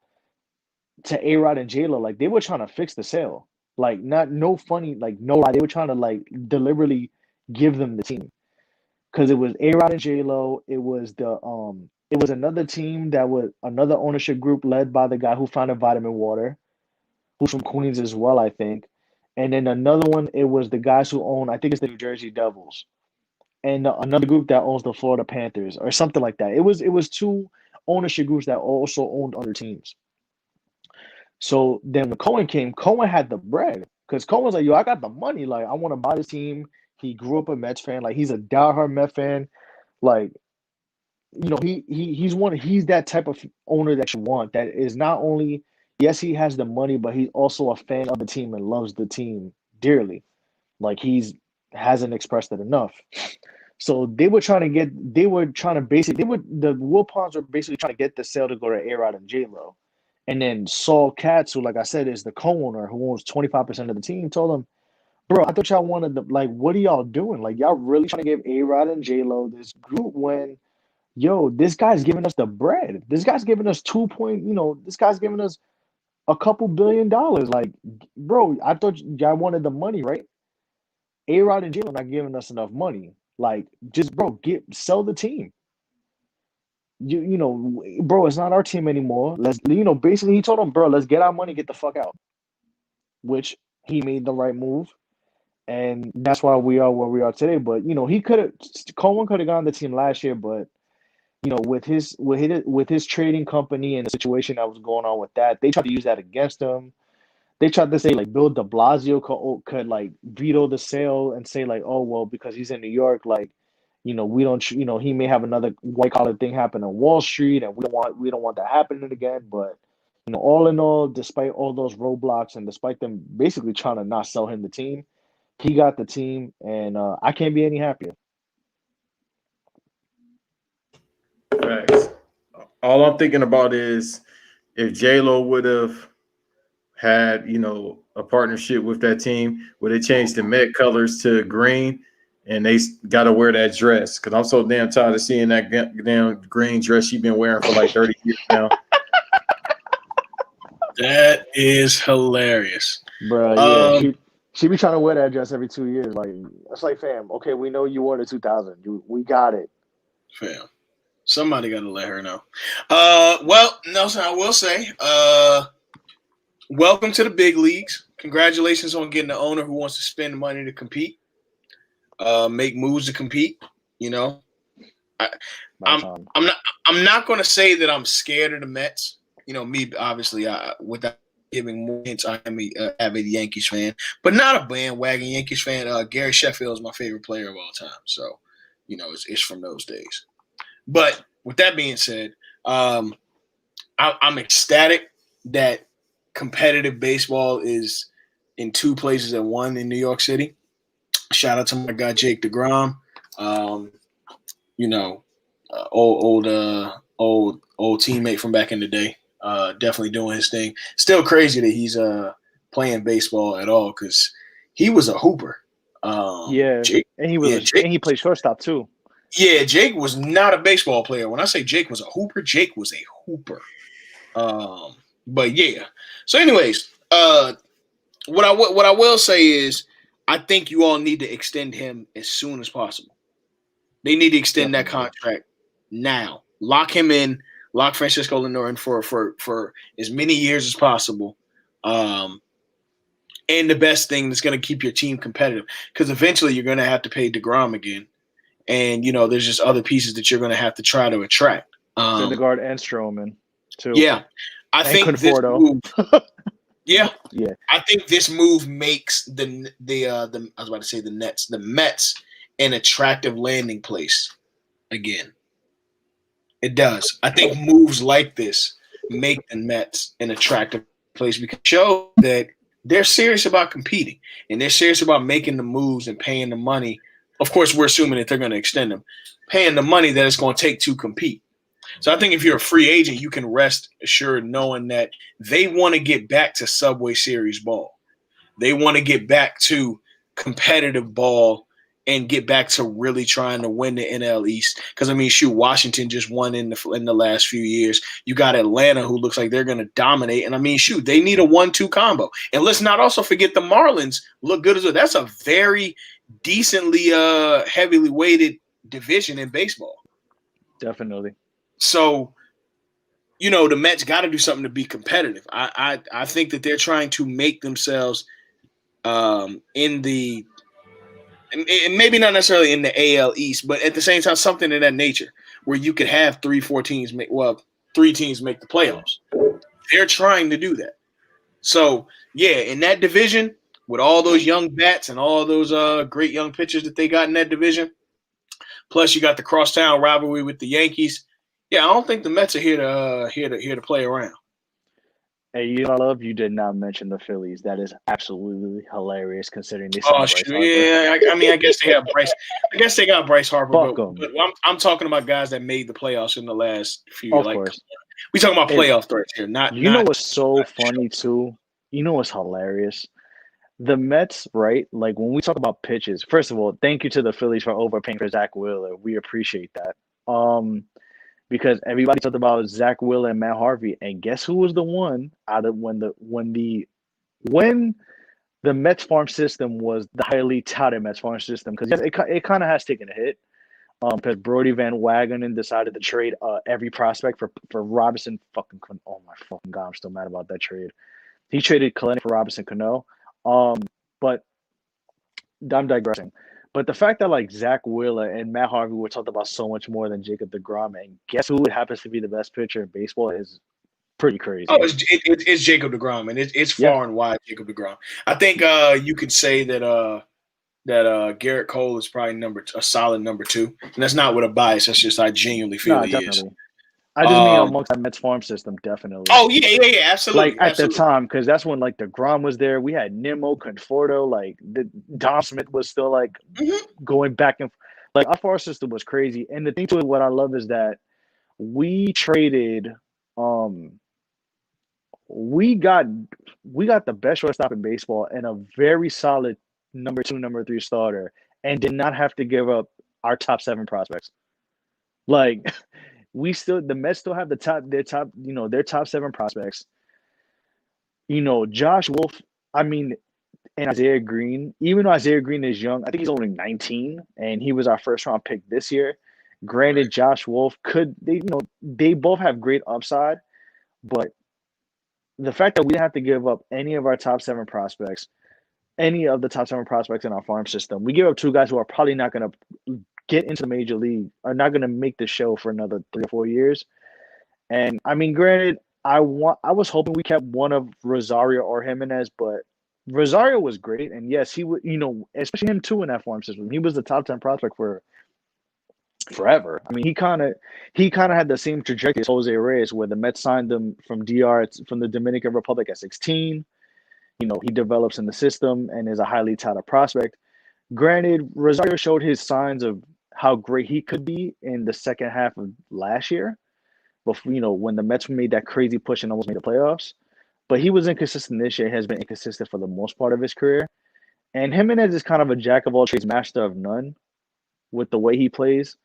to A-Rod and J-Lo. Like they were trying to fix the sale. Like not no funny, like no lie. They were trying to like deliberately give them the team. Because it was A-Rod and J-Lo. It was another team that was another ownership group led by the guy who founded Vitamin Water, who's from Queens as well, I think. And then another one, it was the guys who own, I think it's the New Jersey Devils. And another group that owns the Florida Panthers or something like that. It was two ownership groups that also owned other teams. So then when Cohen came, Cohen had the bread because Cohen was like, yo, I got the money. Like, I want to buy this team. He grew up a Mets fan. Like, he's a diehard Mets fan. Like, he's that type of owner that you want. That is not only, yes, he has the money, but he's also a fan of the team and loves the team dearly. Like, he's hasn't expressed it enough. So they were trying to the Wilpons were basically trying to get the sale to go to A-Rod and J-Lo. And then Saul Katz, who, like I said, is the co-owner who owns 25% of the team, told him, Bro, I thought y'all wanted the like. What are y'all doing? Like, y'all really trying to give A-Rod and J-Lo this group when, yo, this guy's giving us the bread. This guy's giving us this guy's giving us a couple $1 billion. Like, bro, I thought y'all wanted the money, right? A-Rod and J-Lo not giving us enough money. Like, just bro, sell the team. Bro, it's not our team anymore. Basically he told him, bro, let's get our money, get the fuck out. Which he made the right move. And that's why we are where we are today. But Cohen could have gotten the team last year, but with his trading company and the situation that was going on with that, they tried to use that against him. They tried to say like Bill de Blasio could like veto the sale and say like, oh well, because he's in New York, like, we don't, he may have another white collar thing happen on Wall Street, and we don't want that happening again. But all in all, despite all those roadblocks and despite them basically trying to not sell him the team, he got the team, and I can't be any happier. Facts. All I'm thinking about is if J-Lo would have had, a partnership with that team, would it change the Met colors to green and they got to wear that dress? Because I'm so damn tired of seeing that damn green dress she's been wearing for like 30 years now. That is hilarious. Bro, yeah. She be trying to wear that dress every 2 years. Like, it's like, fam, okay, we know you wore the 2000. We got it. Fam. Somebody got to let her know. Well, Nelson, I will say, welcome to the big leagues. Congratulations on getting the owner who wants to spend the money to compete, make moves to compete. I'm not going to say that I'm scared of the Mets. Me, obviously, without giving more hints, I am an avid Yankees fan, but not a bandwagon Yankees fan. Gary Sheffield is my favorite player of all time. So, it's from those days. But with that being said, I'm ecstatic that competitive baseball is in two places at one in New York City. Shout out to my guy Jake DeGrom. Old teammate from back in the day. Definitely doing his thing. Still crazy that he's playing baseball at all because he was a hooper. Jake, and he played shortstop too. Yeah, Jake was not a baseball player. When I say Jake was a hooper, Jake was a hooper. But yeah. So, anyways, what I will say is, I think you all need to extend him as soon as possible. They need to extend that contract now. Lock him in. Lock Francisco Lindor in for as many years as possible. And the best thing that's going to keep your team competitive, because eventually you're going to have to pay DeGrom again. And, there's just other pieces that you're going to have to try to attract. Syndergaard and Stroman, too. Yeah. I think Conforto. Yeah. Yeah. I think this move makes the I was about to say the Mets an attractive landing place again. It does. I think moves like this make the Mets an attractive place because it shows that they're serious about competing and they're serious about making the moves and paying the money. Of course, we're assuming that they're going to extend them, paying the money that it's going to take to compete. So I think if you're a free agent, you can rest assured knowing that they want to get back to Subway Series ball. They want to get back to competitive ball and get back to really trying to win the NL East. Because, Washington just won in the last few years. You got Atlanta, who looks like they're going to dominate. And, they need a 1-2 combo. And let's not also forget the Marlins look good as well. That's a very decently heavily weighted division in baseball. Definitely. So, the Mets got to do something to be competitive. I think that they're trying to make themselves in the – and maybe not necessarily in the AL East, but at the same time, something of that nature where you could have 3 teams make the playoffs. They're trying to do that. So, yeah, in that division, with all those young bats and all those great young pitchers that they got in that division, plus you got the crosstown rivalry with the Yankees. Yeah, I don't think the Mets are here to play around. Hey, you did not mention the Phillies. That is absolutely hilarious considering they signed Bryce Harper. Yeah, I guess they have Bryce. I guess they got Bryce Harper, but I'm talking about guys that made the playoffs in the last few years. Of course. We talking about playoff threats here, not. What's so funny too? You know what's hilarious? the Mets, right? Like when we talk about pitches, first of all, thank you to the Phillies for overpaying for Zach Wheeler. We appreciate that. Because everybody talked about Zach Wheeler and Matt Harvey, and guess who was the one out of when the Mets farm system was the highly touted Mets farm system? Because it kind of has taken a hit. Because Brody Van Wagenen decided to trade every prospect for Robinson fucking. Oh my fucking god, I'm still mad about that trade. He traded Kalenic for Robinson Cano. But I'm digressing. But the fact that like Zach Wheeler and Matt Harvey were talked about so much more than Jacob DeGrom, and guess who happens to be the best pitcher in baseball is pretty Oh, crazy. it's Jacob DeGrom, and it's far and wide Jacob DeGrom. I think you could say that Garrett Cole is probably a solid number 2, and that's not with a bias. That's just I genuinely feel he definitely. is. I just mean amongst that Mets farm system, definitely. Oh yeah, absolutely. Like at the time, because that's when like DeGrom was there. We had Nimmo, Conforto, like Dom Smith was still like going back and like our farm system was crazy. And the thing to it, what I love is that we traded. We got the best shortstop in baseball and a very solid number 2, number 3 starter, and did not have to give up our top 7 prospects. Like the Mets still have their top 7 prospects. Josh Wolf, I mean, and Isaiah Green, even though Isaiah Green is young, I think he's only 19 and he was our first round pick this year. Granted, Josh Wolf they both have great upside, but the fact that we didn't have to give up any of our top 7 prospects, any of the top 7 prospects in our farm system, we give up 2 guys who are probably not going to get into the major league, are not going to make the show for another 3 or 4 years. And I mean, granted, I was hoping we kept one of Rosario or Jimenez, but Rosario was great, and yes, he would, especially him too in that farm system. He was the top 10 prospect for forever. I mean, he kind of had the same trajectory as Jose Reyes, where the Mets signed him from the Dominican Republic at 16. He develops in the system and is a highly touted prospect. Granted, Rosario showed his signs of how great he could be in the second half of last year, before when the Mets made that crazy push and almost made the playoffs. But he was inconsistent this year. Has been inconsistent for the most part of his career. And Jimenez is kind of a jack of all trades, master of none, with the way he plays.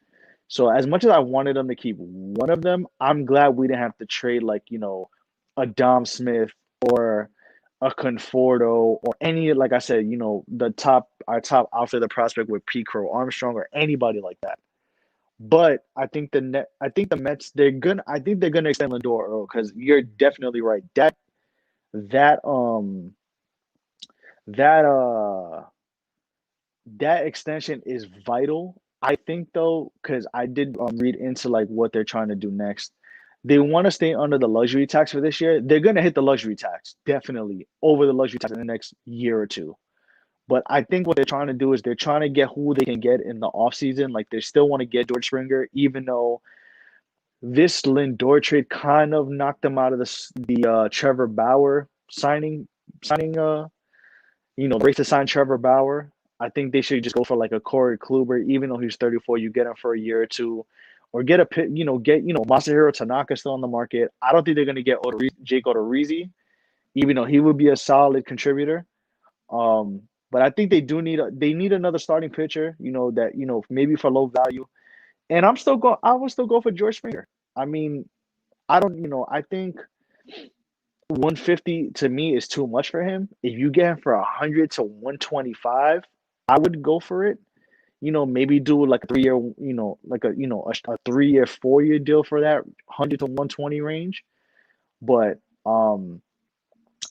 So as much as I wanted them to keep one of them, I'm glad we didn't have to trade like, a Dom Smith or a Conforto or any, like I said, our top outfielder prospect with Pete Crow Armstrong or anybody like that. But I think the Mets, they're gonna extend Lindor, Earl, because you're definitely right. That extension is vital. I think though, because I did read into like what they're trying to do next. They want to stay under the luxury tax for this year. They're gonna hit the luxury tax definitely over the luxury tax in the next year or two. But I think what they're trying to do is they're trying to get who they can get in the offseason. Like they still want to get George Springer, even though this Lindor trade kind of knocked them out of the Trevor Bauer signing race to sign Trevor Bauer. I think they should just go for like a Corey Kluber, even though he's 34. You get him for a year or two, or get Masahiro Tanaka still on the market. I don't think they're gonna get Jake Odorizzi, even though he would be a solid contributor. But I think they need another starting pitcher. Maybe for low value. And I would still go for George Springer. I mean, I think 150 to me is too much for him. If you get him for 100 to 125, I would go for it. Maybe do like a 3-year, a 3-year, 4-year deal for that 100 to 120 range. But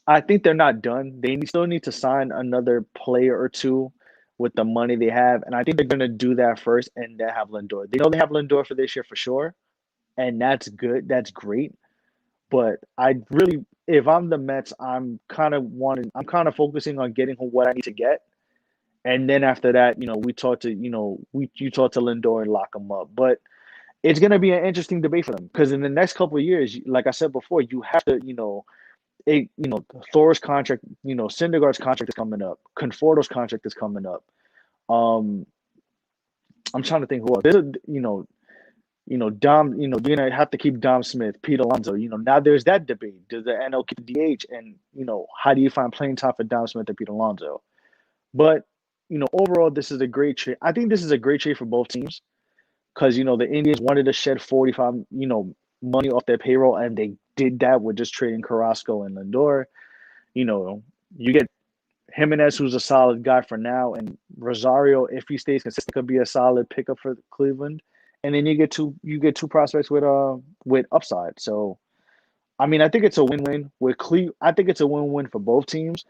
I think they're not done. They still need to sign another player or two with the money they have, and I think they're going to do that first, and then have Lindor. They know they have Lindor for this year for sure, and that's good. That's great. But if I'm the Mets, I'm kind of focusing on getting what I need to get, and then after that, you talk to Lindor and lock him up. But it's going to be an interesting debate for them because in the next couple of years, like I said before, you have to Thor's contract, Syndergaard's contract is coming up. Conforto's contract is coming up. I'm trying to think who else. Dom, you're gonna have to keep Dom Smith, Pete Alonso. Now there's that debate. Does the NL keep DH? And how do you find playing time for Dom Smith and Pete Alonso? But overall, this is a great trade. I think this is a great trade for both teams because the Indians wanted to shed 45, money off their payroll, and they did that with just trading Carrasco and Lindor. You get Jimenez, who's a solid guy for now, and Rosario, if he stays consistent, could be a solid pickup for Cleveland. And then you get two prospects with upside. So, I mean, I think it's a win-win with I think it's a win-win for both teams.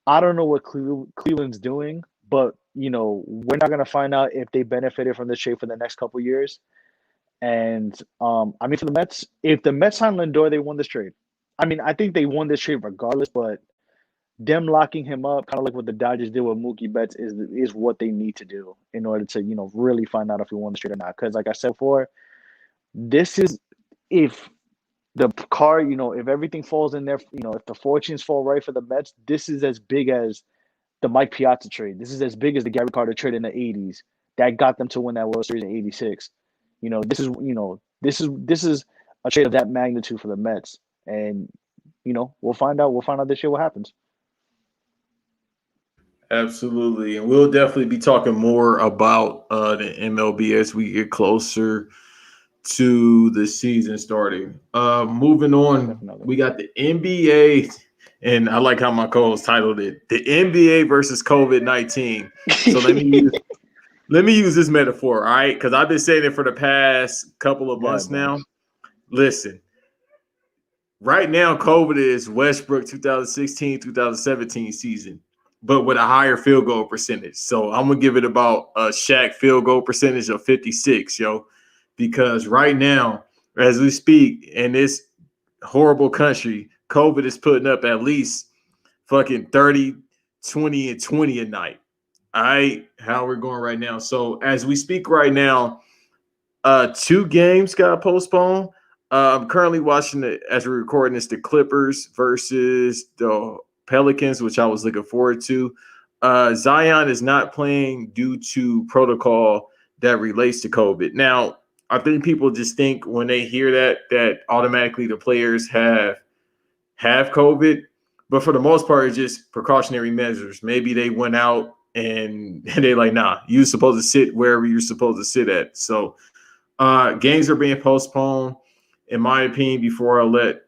I don't know what Cleveland's doing, but we're not gonna find out if they benefited from this trade for the next couple of years. And I mean, for the Mets, if the Mets signed Lindor, they won this trade. I mean, I think they won this trade regardless, but them locking him up, kind of like what the Dodgers did with Mookie Betts, is what they need to do in order to really find out if we won the trade or not. Because like I said before, this is if the card, if everything falls in there, if the fortunes fall right for the Mets, this is as big as the Mike Piazza trade. This is as big as the Gary Carter trade in the '80s that got them to win that World Series in '86. This is a trade of that magnitude for the Mets, and we'll find out this year what happens. Absolutely. And we'll definitely be talking more about the MLB as we get closer to the season starting. Moving on, definitely. We got the NBA, and I like how my co-host titled it, the NBA versus COVID-19. So let me use this metaphor, all right? Because I've been saying it for the past couple of months now. Listen, right now, COVID is Westbrook 2016-2017 season, but with a higher field goal percentage. So I'm going to give it about a Shaq field goal percentage of 56, because right now, as we speak, in this horrible country, COVID is putting up at least fucking 30, 20, and 20 a night. All right, how we're going right now. So as we speak right now, 2 games got postponed. I'm currently watching it as we're recording this, the Clippers versus the Pelicans, which I was looking forward to. Zion is not playing due to protocol that relates to COVID. Now, I think people just think when they hear that automatically the players have COVID, but for the most part, it's just precautionary measures. Maybe they went out and they like, nah, you're supposed to sit wherever you're supposed to sit at. So games are being postponed, in my opinion, before I let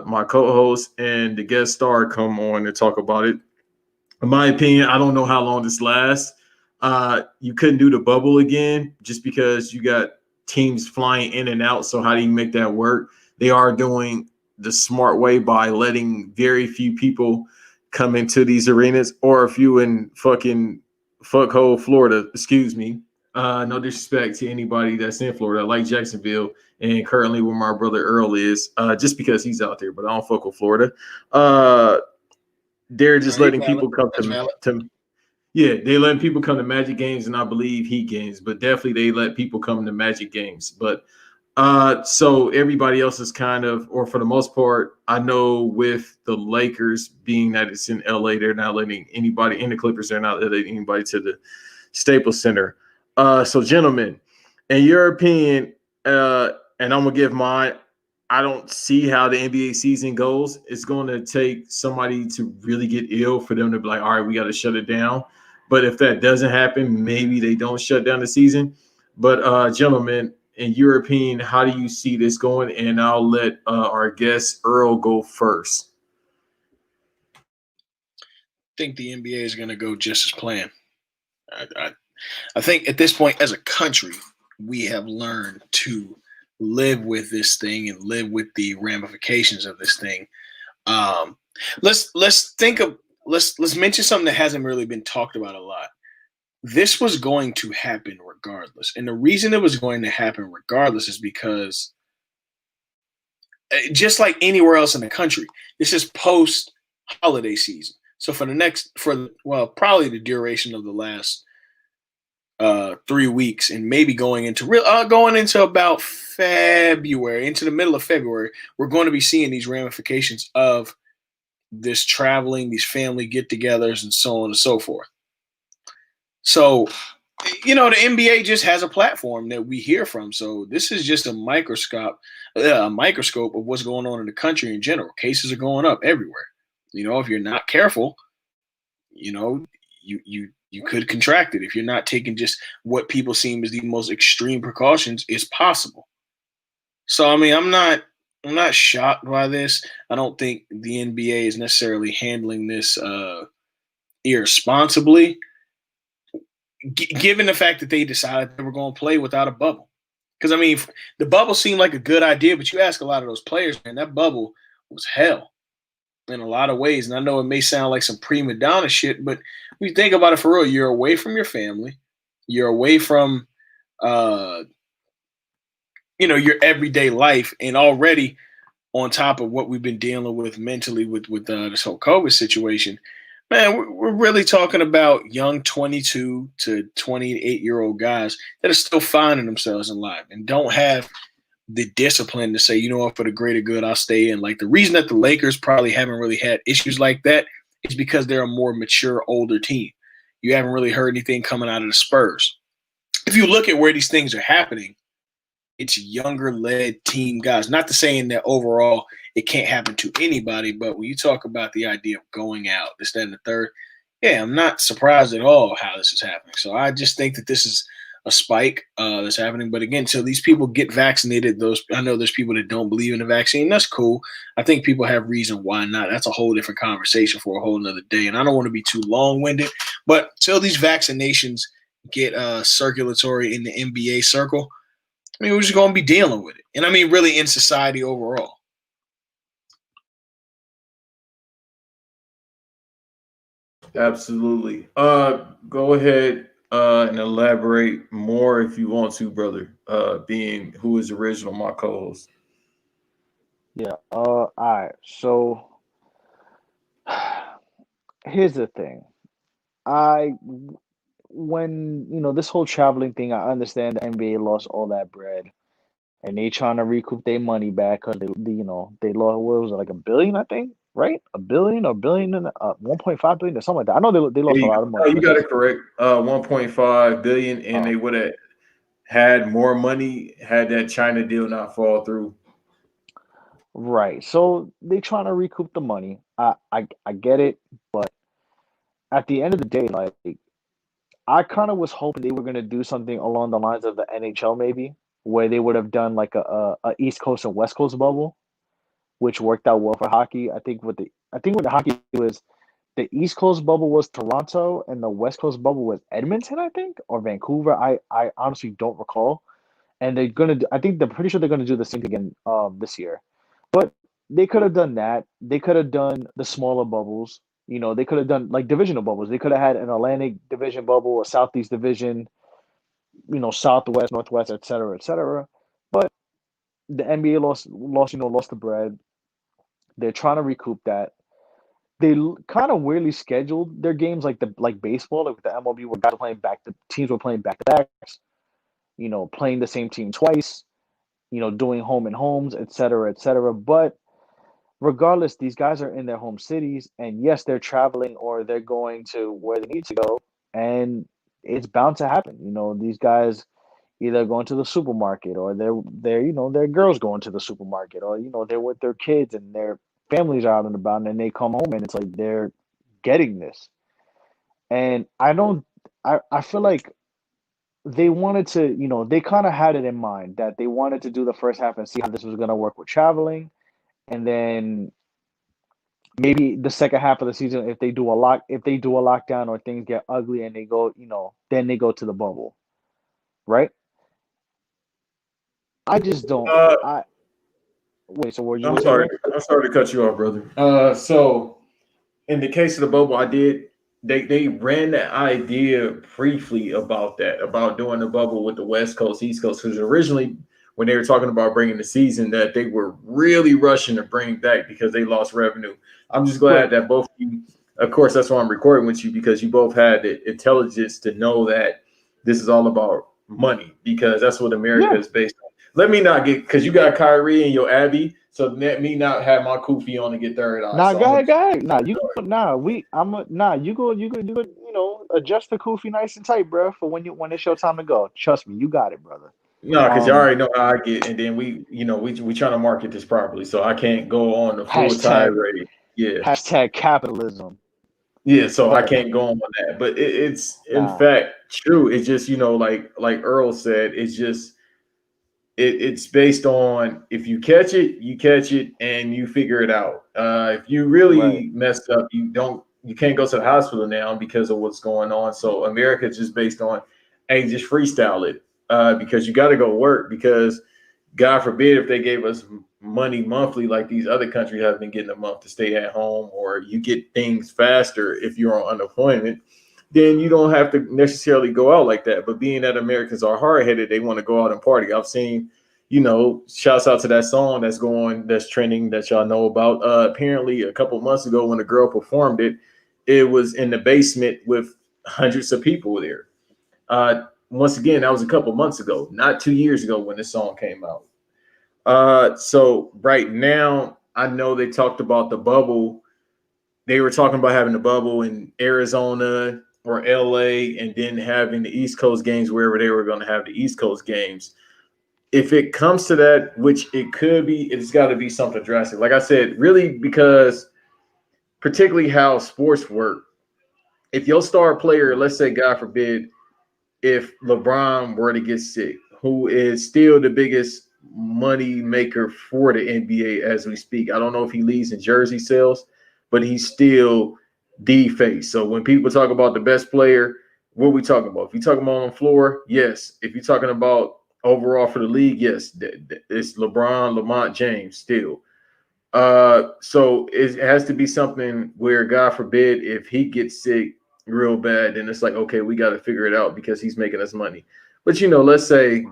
my co-host and the guest star come on and talk about it. In my opinion, I don't know how long this lasts. You couldn't do the bubble again just because you got teams flying in and out. So how do you make that work? They are doing the smart way by letting very few people come into these arenas, or a few in fucking fuckhole Florida. Excuse me. No disrespect to anybody that's in Florida, like Jacksonville, and currently where my brother Earl is, just because he's out there, but I don't fuck with Florida. They're just letting people come to yeah, they letting people come to Magic games, and I believe Heat games, but definitely they let people come to Magic games. But so everybody else is kind of, or for the most part, I know with the Lakers being that it's in LA, they're not letting anybody in the Clippers, they're not letting anybody to the Staples Center. So gentlemen, in your opinion, and I'm gonna give mine, I don't see how the NBA season goes. It's going to take somebody to really get ill for them to be like, all right, we got to shut it down. But if that doesn't happen, maybe they don't shut down the season. But gentlemen, in your opinion, how do you see this going? And I'll let our guest Earl go first. I think the NBA is going to go just as planned. I think at this point, as a country, we have learned to live with this thing and live with the ramifications of this thing. Let's mention something that hasn't really been talked about a lot. This was going to happen regardless. And the reason it was going to happen regardless is because just like anywhere else in the country, this is post holiday season. So probably the duration of the last 3 weeks, and maybe going into about February, into the middle of February, we're going to be seeing these ramifications of this traveling, these family get-togethers, and so on and so forth. So you know, the NBA just has a platform that we hear from. So this is just a microscope of what's going on in the country in general. Cases are going up everywhere. You know, if you're not careful, you know, you could contract it. If you're not taking just what people seem as the most extreme precautions, it's possible. So I mean, I'm not shocked by this. I don't think the NBA is necessarily handling this irresponsibly, given the fact that they decided they were going to play without a bubble. Because I mean, the bubble seemed like a good idea, but you ask a lot of those players, man, that bubble was hell in a lot of ways. And I know it may sound like some prima donna shit, but when you think about it for real, you're away from your family, you're away from, uh, you know, your everyday life, and already on top of what we've been dealing with mentally with this whole COVID situation, man, we're really talking about young 22 to 28-year-old guys that are still finding themselves in life and don't have the discipline to say, you know what, for the greater good, I'll stay in. Like, the reason that the Lakers probably haven't really had issues like that is because they're a more mature, older team. You haven't really heard anything coming out of the Spurs. If you look at where these things are happening, it's younger led team guys. Not to saying that overall it can't happen to anybody, but when you talk about the idea of going out, this, that, and the third, yeah, I'm not surprised at all how this is happening. So I just think that this is a spike that's happening. But again, till these people get vaccinated, I know there's people that don't believe in the vaccine. That's cool. I think people have reason why not. That's a whole different conversation for a whole nother day. And I don't want to be too long-winded, but till these vaccinations get circulatory in the NBA circle, I mean, we're just going to be dealing with it. And I mean, really in society overall. Absolutely. Go ahead and elaborate more if you want to, brother. Being who is original, my co-host. Yeah. All right. So here's the thing. I when this whole traveling thing, I understand the NBA lost all that bread, and they trying to recoup their money back because they lost, what was it, like a billion, I think, right? A billion or billion and 1.5 billion or something like that. I know they lost a lot of money. You got it correct. 1.5 billion, and they would have had more money had that China deal not fall through. Right. So they trying to recoup the money. I get it, but at the end of the day, like, I kind of was hoping they were gonna do something along the lines of the NHL, maybe, where they would have done like a East Coast and West Coast bubble, which worked out well for hockey. I think with the hockey was the East Coast bubble was Toronto and the West Coast bubble was Edmonton, I think, or Vancouver. I honestly don't recall. And I think they're pretty sure they're gonna do the same again this year. But they could have done that. They could have done the smaller bubbles. They could have done like divisional bubbles. They could have had an Atlantic Division bubble, a Southeast Division, Southwest, Northwest, et cetera, et cetera. But the NBA lost the bread. They're trying to recoup that. They kind of weirdly scheduled their games like baseball, like with the MLB, where teams were playing back to backs. Playing the same team twice. Doing home and homes, et cetera, et cetera. But regardless, these guys are in their home cities, and yes, they're traveling or they're going to where they need to go, and it's bound to happen. These guys either going to the supermarket or their girls going to the supermarket, or they're with their kids and their families are out and about, and then they come home and it's like they're getting this. And I feel like they wanted to, they kind of had it in mind that they wanted to do the first half and see how this was going to work with traveling, and then maybe the second half of the season, if they do a lockdown or things get ugly and they go, then they go to the bubble, right? I just don't. I wait. So were you I'm gonna say sorry. something? I'm sorry to cut you off, brother. So in the case of the bubble, I did. They ran the idea briefly about that, about doing the bubble with the West Coast, East Coast, because originally when they were talking about bringing the season, that they were really rushing to bring back because they lost revenue. I'm just glad that both of you, of course, that's why I'm recording with you, because you both had the intelligence to know that this is all about money, because that's what America is based on. Let me not get, because you got Kyrie and your Abby, so let me not have my Koofy on to get third eye. Nah, So go ahead. Nah, you go. Nah, we. I'm. Nah, you go. You go. You go. adjust the kufi nice and tight, bro, for when it's your time to go. Trust me, you got it, brother. No, because you already know how I get, and then we trying to market this properly, so I can't go on the full tirade. Yeah, #capitalism. yeah, so I But can't go on that. But it's in fact true. It's just like Earl said, it's based on if you catch it, and you figure it out. If you really messed up, you can't go to the hospital now because of what's going on. So America is just based on, hey, just freestyle it, because you got to go work, because God forbid if they gave us money monthly like these other countries have been getting a month to stay at home, or you get things faster if you're on unemployment, then you don't have to necessarily go out like that. But being that Americans are hard-headed, they want to go out and party. I've seen, shouts out to that song that's trending that y'all know about. Apparently a couple months ago when a girl performed it, it was in the basement with hundreds of people there. Once again, that was a couple months ago, not 2 years ago when this song came out. So right now, I know they talked about the bubble. They were talking about having the bubble in Arizona or LA, and then having the East Coast games wherever they were going to have the East Coast games. If it comes to that, which it could be, it's got to be something drastic. Like I said, really, because particularly how sports work, if your star player, let's say, God forbid, if LeBron were to get sick, who is still the biggest money maker for the NBA as we speak. I don't know if he leads in jersey sales, but he's still the face. So when people talk about the best player, what are we talking about? If you're talking about on the floor, yes. If you're talking about overall for the league, yes. It's Lamont James still. So it has to be something where, God forbid, if he gets sick real bad, then it's like, okay, we got to figure it out because he's making us money. But let's say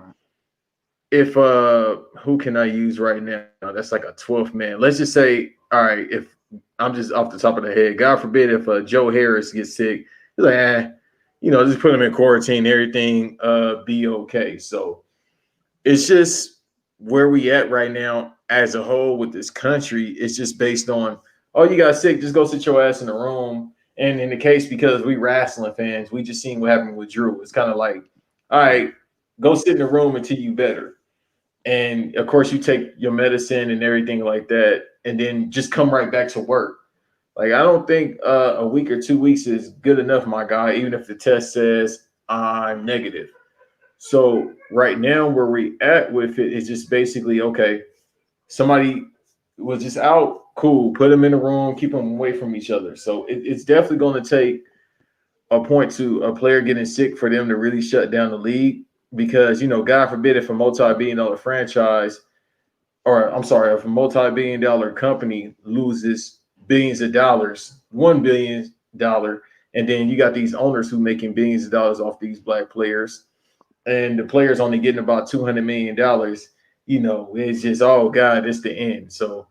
if who can I use right now? That's like a 12th man. Let's just say, all right, if I'm just off the top of the head, God forbid if Joe Harris gets sick, he's like, just put him in quarantine, everything be okay. So it's just where we at right now as a whole with this country. It's just based on, oh, you got sick, just go sit your ass in the room. And in the case, because we wrestling fans, we just seen what happened with Drew. It's kind of like, all right, go sit in the room until you better. And of course, you take your medicine and everything like that, and then just come right back to work. Like, I don't think a week or 2 weeks is good enough, my guy, even if the test says I'm negative. So right now, where we at with it is just basically, okay, somebody was just out, cool, put them in a room, keep them away from each other. So it's definitely going to take a point to a player getting sick for them to really shut down the league, because, God forbid if a multi-billion-dollar franchise, or I'm sorry, if a multi-billion-dollar company loses billions of dollars, $1 billion, and then you got these owners who making billions of dollars off these black players, and the players only getting about $200 million, it's just, oh God, it's the end. So,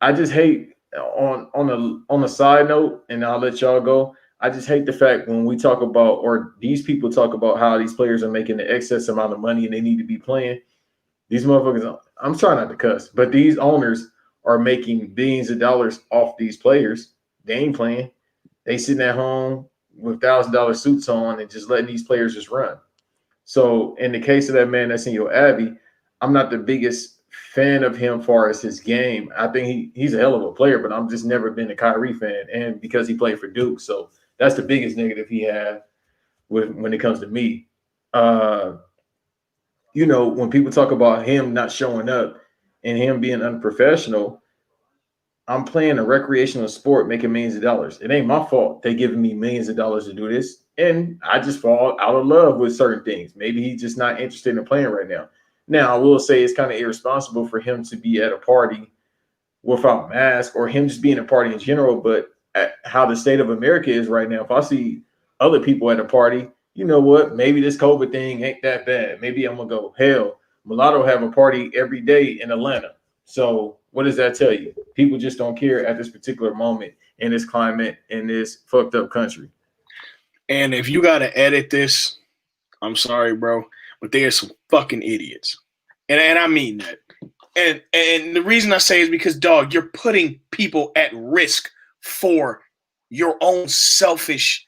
I just hate on a side note, and I'll let y'all go. I just hate the fact when we talk about, or these people talk about how these players are making the excess amount of money and they need to be playing. These motherfuckers, I'm trying not to cuss, but these owners are making billions of dollars off these players. They ain't playing. They sitting at home with $1,000 suits on and just letting these players just run. So in the case of that man that's in your Abbey, I'm not the biggest fan of him far as his game. I think he's a hell of a player, but I'm just never been a Kyrie fan, and because he played for Duke. So that's the biggest negative he had when it comes to me. When people talk about him not showing up and him being unprofessional, I'm playing a recreational sport, making millions of dollars. It ain't my fault they giving me millions of dollars to do this. And I just fall out of love with certain things. Maybe he's just not interested in playing right now. Now, I will say it's kind of irresponsible for him to be at a party without a mask, or him just being a party in general. But at how the state of America is right now, if I see other people at a party, you know what? Maybe this COVID thing ain't that bad. Maybe I'm going to go, hell, Mulatto have a party every day in Atlanta. So what does that tell you? People just don't care at this particular moment in this climate, in this fucked up country. And if you got to edit this, I'm sorry, bro, but they are some fucking idiots. And I mean that. And the reason I say is because, dog, you're putting people at risk for your own selfish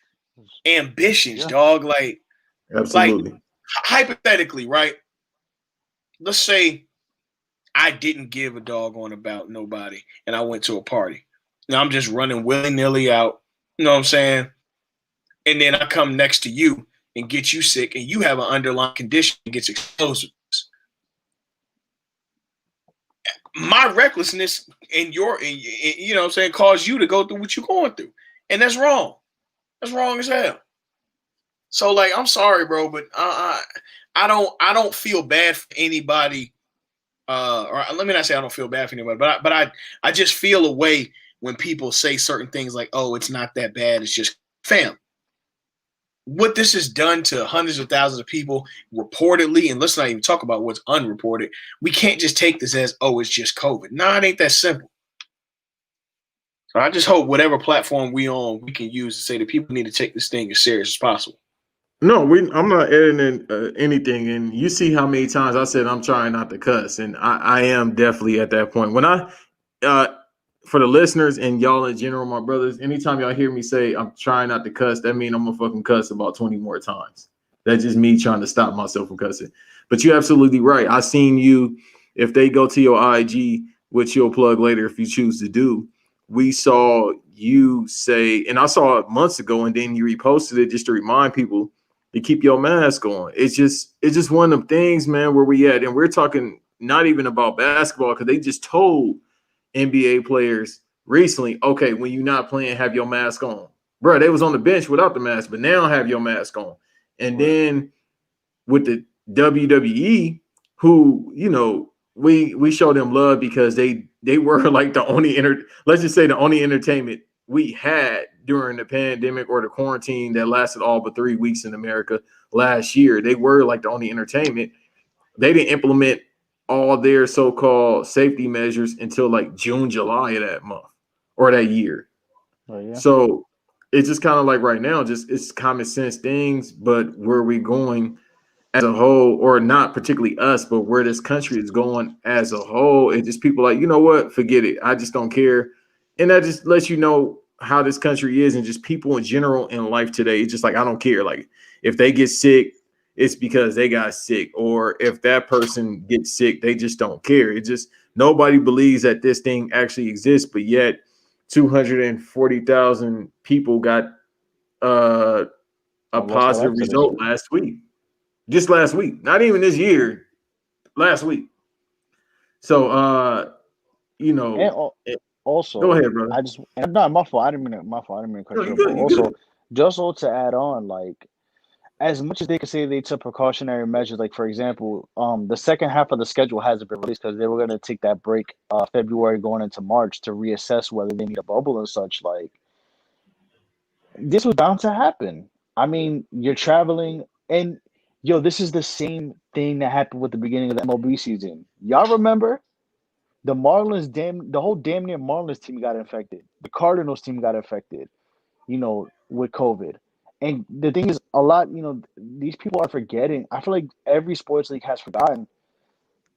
ambitions, Yeah. dog. Like Absolutely. hypothetically, right? Let's say I didn't give a doggone about nobody and I went to a party. Now I'm just running willy-nilly out, you know what I'm saying? And then I come next to you and get you sick and you have an underlying condition and gets exposed. My recklessness and you know what I'm saying, caused you to go through what you're going through. And that's wrong. That's wrong as hell. So like, I'm sorry, bro, but I don't feel bad for anybody. Or let me not say I don't feel bad for anybody, but I just feel a way when people say certain things like, oh, it's not that bad. It's just fam. What this has done to hundreds of thousands of people reportedly, and let's not even talk about what's unreported. We can't just take this as, oh, it's just COVID. Nah, it ain't that simple. So I just hope whatever platform we on, we can use to say that people need to take this thing as serious as possible. No, I'm not editing anything. And you see how many times I said I'm trying not to cuss. And I am definitely at that point. When for the listeners and y'all in general, my brothers, anytime y'all hear me say I'm trying not to cuss, that means I'm going to fucking cuss about 20 more times. That's just me trying to stop myself from cussing. But you're absolutely right. I seen you, if they go to your IG, which you'll plug later if you choose to do, we saw you say, and I saw it months ago, and then you reposted it just to remind people to keep your mask on. It's just one of them things, man, where we at. And we're talking not even about basketball, because they just told NBA players recently, okay, when you're not playing, have your mask on. Bro, they was on the bench without the mask, but now have your mask on. And then with the WWE, who, you know, we show them love because they were like the only let's just say the only entertainment we had during the pandemic or the quarantine that lasted all but 3 weeks in America last year. They were like the only entertainment. They didn't implement all their so-called safety measures until like June, July of that month or that year. Oh, yeah. So it's just kind of like right now, just it's common sense things, but where we going as a whole, or not particularly us, but where this country is going as a whole, it's just people like, you know what, forget it. I just don't care. And that just lets you know how this country is, and just people in general in life today. It's just like, I don't care. Like if they get sick, it's because they got sick, or if that person gets sick, they just don't care. It just, nobody believes that this thing actually exists, but yet 240,000 people got a positive result last week. Just last week, not even this year, last week. So, you know, also, go ahead, brother. Not my fault. I didn't mean to cut you off. But also, just to add on, like, as much as they could say they took precautionary measures, like for example, the second half of the schedule hasn't been released because they were going to take that break, February going into March, to reassess whether they need a bubble and such. Like, this was bound to happen. I mean, you're traveling, and yo, this is the same thing that happened with the beginning of the MLB season. Y'all remember? The whole damn near Marlins team got infected. The Cardinals team got infected, you know, with COVID. And the thing is, a lot, you know, these people are forgetting. I feel like every sports league has forgotten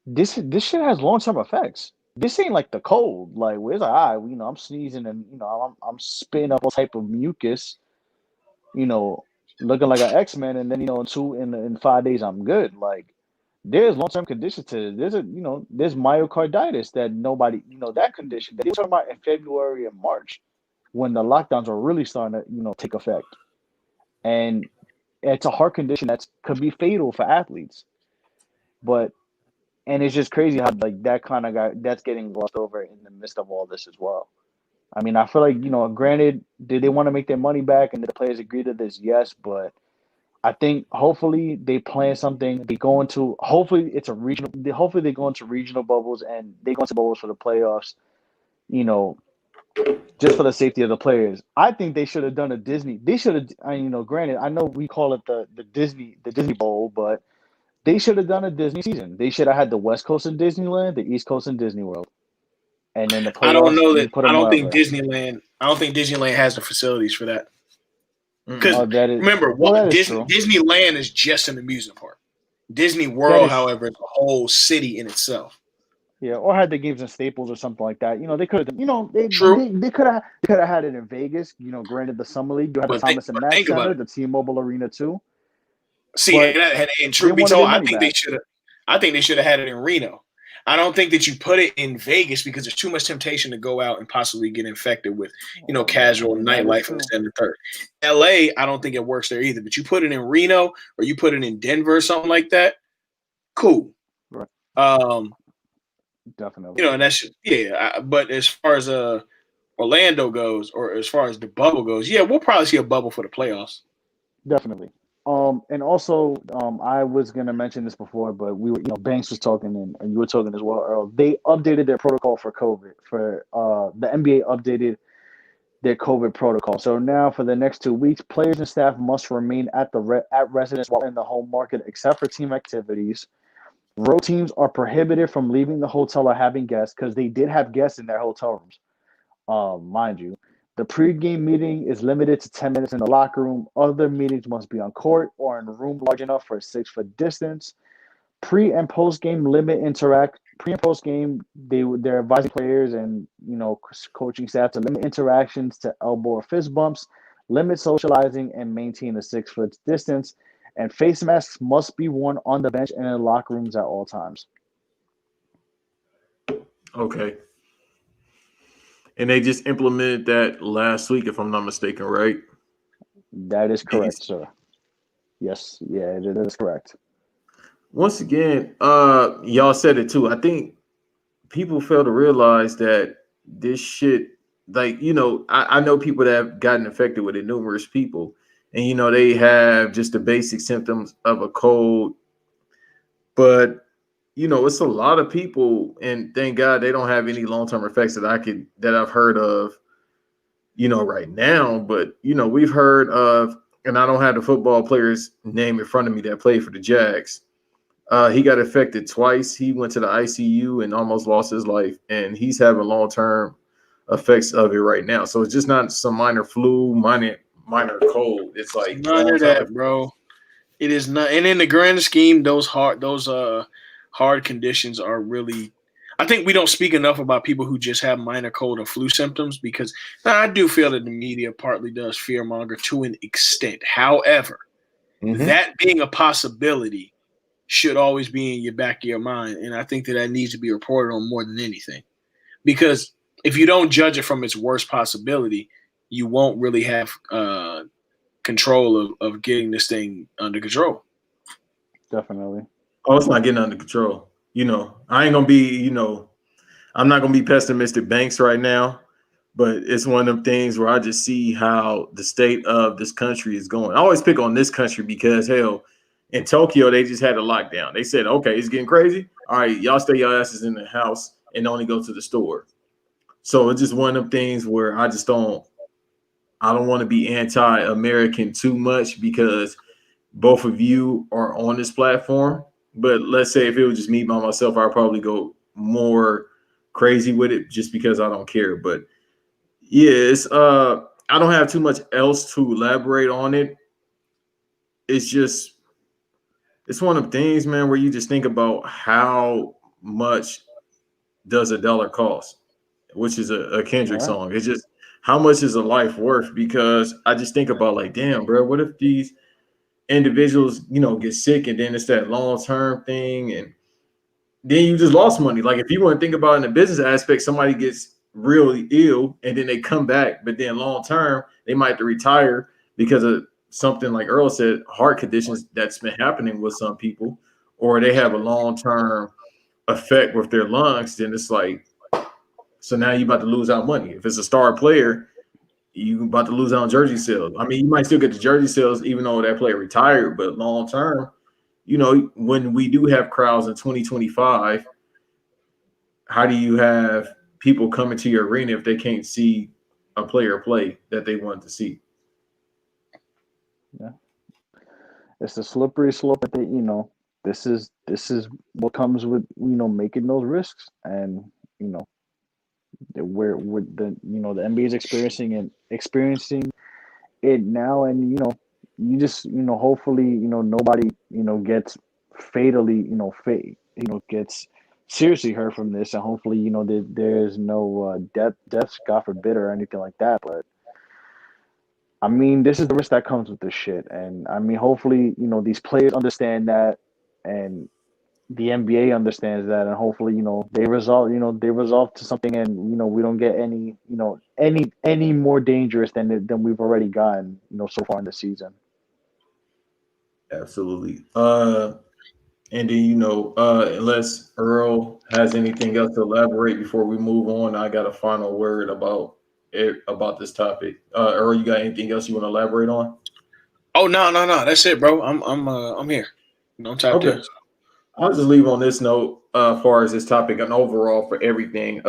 this shit has long-term effects. This ain't like the cold, like where it's like, you know, I'm sneezing and you know, I'm spitting up all type of mucus, you know, looking like an X-Men, and then you know, in 5 days I'm good. Like, there's long-term conditions to this. There's myocarditis that nobody, you know, that condition that they were talking about in February and March when the lockdowns were really starting to, you know, take effect. And it's a heart condition that could be fatal for athletes. And it's just crazy how like that's getting glossed over in the midst of all this as well. I mean, I feel like, you know, granted, did they want to make their money back and did the players agree to this? Yes, but I think hopefully they plan something. Hopefully it's a regional. Hopefully they go into regional bubbles and they go into bubbles for the playoffs. You know, just for the safety of the players. I think they should have done a Disney. They should have. You know, granted, I know we call it the Disney Bowl, but they should have done a Disney season. They should have had the West Coast in Disneyland, the East Coast in Disney World, and then the playoffs. I don't know that. I don't think Disneyland has the facilities for that. Because remember, Disneyland is just an amusement park. Disney World, however, is a whole city in itself. Yeah, or had the games in Staples or something like that. They could have. True, They could have had it in Vegas. Granted the summer league, you had the Thomas and but Mack think about Center, it. the T-Mobile Arena too. See, But and they truth be wanted told, their money back. I think they should have had it in Reno. I don't think that you put it in Vegas because there's too much temptation to go out and possibly get infected with, I casual mean that is nightlife and this true. and the third. LA, I don't think it works there either. But you put it in Reno or you put it in Denver or something like that, cool. Right. Um, Definitely. and that's but as far as Orlando goes, or as far as the bubble goes, yeah, we'll probably see a bubble for the playoffs. Definitely. And also, I was gonna mention this before, but we were, Banks was talking and you were talking as well, Earl. They updated their protocol for COVID. For the NBA updated their COVID protocol. So now, for the next 2 weeks, players and staff must remain at residence while in the home market, except for team activities. Road teams are prohibited from leaving the hotel or having guests because they did have guests in their hotel rooms. Mind you. The pregame meeting is limited to 10 minutes in the locker room. Other meetings must be on court or in a room large enough for a 6-foot distance. Pre and post game limit interact. Pre and post game, they're advising players and coaching staff to limit interactions to elbow or fist bumps, limit socializing, and maintain a 6-foot distance. And face masks must be worn on the bench and in locker rooms at all times. Okay. And they just implemented that last week, if I'm not mistaken, right? That is correct, sir. Yes, yeah, that is correct. Once again, y'all said it too. I think people fail to realize that this shit, like, I know people that have gotten infected with it, numerous people, and they have just the basic symptoms of a cold, but it's a lot of people, and thank God they don't have any long-term effects that I've heard of, right now. But we've heard of, and I don't have the football player's name in front of me that played for the Jags. He got affected twice. He went to the ICU and almost lost his life, and he's having long-term effects of it right now. So it's just not some minor flu, minor cold. It's like None of long-term. that, bro. It is not, and in the grand scheme, those hard conditions are really. I think we don't speak enough about people who just have minor cold or flu symptoms because I do feel that the media partly does fearmonger to an extent. However, that being a possibility should always be in your back of your mind, and I think that needs to be reported on more than anything. Because if you don't judge it from its worst possibility, you won't really have control of getting this thing under control. Definitely. Oh, it's not getting under control. I ain't gonna be, I'm not gonna be pessimistic Banks right now, but it's one of them things where I just see how the state of this country is going. I always pick on this country because hell, in Tokyo they just had a lockdown. They said, okay, it's getting crazy. All right, y'all stay your asses in the house and only go to the store. So it's just one of them things where I don't want to be anti-American too much because both of you are on this platform. But let's say if it was just me by myself, I'd probably go more crazy with it just because I don't care. But yeah, I don't have too much else to elaborate on it. It's one of the things, man, where you just think about how much does a dollar cost, which is a Kendrick All right. song. It's just how much is a life worth? Because I just think about like, damn, bro, what if these individuals, get sick and then it's that long term thing, and then you just lost money. Like if you want to think about it in the business aspect, somebody gets really ill and then they come back, but then long term they might have to retire because of something like Earl said, heart conditions that's been happening with some people, or they have a long term effect with their lungs. Then it's like, so now you're about to lose out money. If it's a star player, you about to lose out on jersey sales. I mean, you might still get the jersey sales even though that player retired, but long term, when we do have crowds in 2025, how do you have people coming to your arena if they can't see a player play that they want to see? Yeah. It's a slippery slope that this is what comes with making those risks, and you know where the NBA is experiencing it now, and you just hopefully nobody gets fatally gets seriously hurt from this, and hopefully, there's no deaths, God forbid, or anything like that. But I mean, this is the risk that comes with this shit, and I mean, hopefully, these players understand that, and the NBA understands that, and hopefully, they resolve to something, and we don't get any more dangerous than we've already gotten, so far in the season. Absolutely. And then unless Earl has anything else to elaborate before we move on, I got a final word about this topic. Earl, you got anything else you want to elaborate on? Oh no, that's it, bro. I'm here. I'm tapped in. I'll just leave on this note, as far as this topic and overall for everything.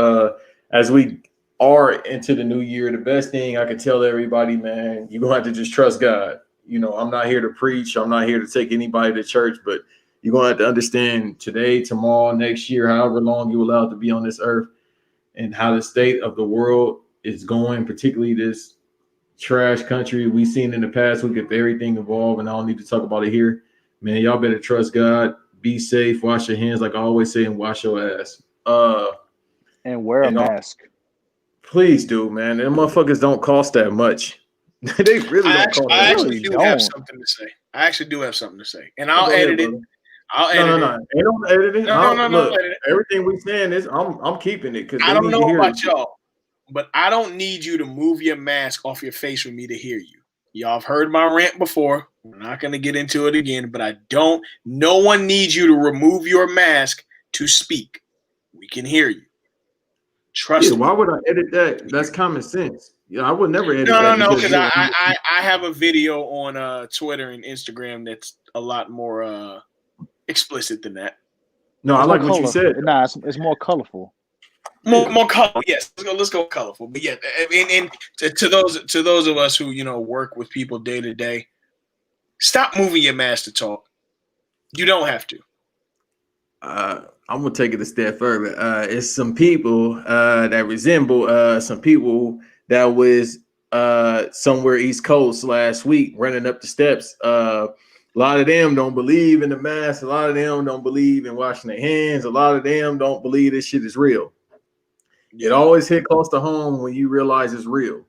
As we are into the new year, the best thing I can tell everybody, man, you're gonna have to just trust God. I'm not here to preach. I'm not here to take anybody to church, but you're gonna have to understand today, tomorrow, next year, however long you're allowed to be on this earth, and how the state of the world is going, particularly this trash country we've seen in the past. We get everything involved, and I don't need to talk about it here. Man, y'all better trust God. Be safe. Wash your hands, like I always say, and wash your ass. And wear a mask. Please do, man. Them motherfuckers don't cost that much. They really don't cost that much. I actually do have something to say. And I'll edit it. I'll edit it. No. Ain't no editing. No. Everything we saying is I'm keeping it because I don't know about y'all, but I don't need you to move your mask off your face for me to hear you. Y'all have heard my rant before. We're not going to get into it again, but no one needs you to remove your mask to speak. We can hear you. Trust me. Why would I edit that? That's common sense. Yeah, I would never edit that. No, because I have a video on Twitter and Instagram that's a lot more explicit than that. No, I like what you said. Nah, it's more colorful. More colorful, yes. Let's go colorful. But yeah, and to those of us who work with people day to day, stop moving your mask to talk. You don't have to. I'm gonna take it a step further. It's some people that resemble some people that was somewhere East Coast last week running up the steps. A lot of them don't believe in the mask. A lot of them don't believe in washing their hands. A lot of them don't believe this shit is real. It always hit close to home when you realize it's real.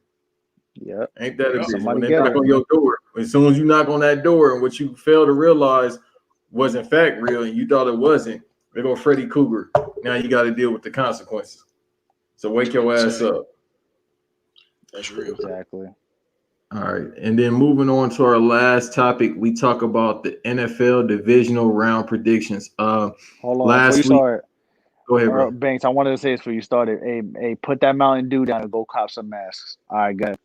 Yeah, ain't that a bitch? When they knock on your door, as soon as you knock on that door and what you fail to realize was in fact real and you thought it wasn't, they go Freddy Cougar. Now you got to deal with the consequences. So wake your ass up. That's real. Exactly. All right. And then moving on to our last topic, we talk about the NFL Divisional Round predictions. Hold on. Last week. Go ahead, bro. Banks, I wanted to say this before you started. Hey, put that Mountain Dew down and go cop some masks. All right, go ahead.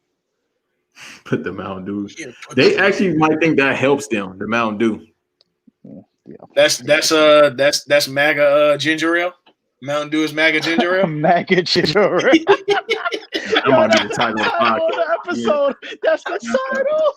Put the Mountain Dew. They actually might think that helps them, the Mountain Dew. Yeah. That's MAGA ginger ale. Mountain Dew is MAGA ginger ale. MAGA ginger ale. That might be the title of the episode. Yeah. That's the title.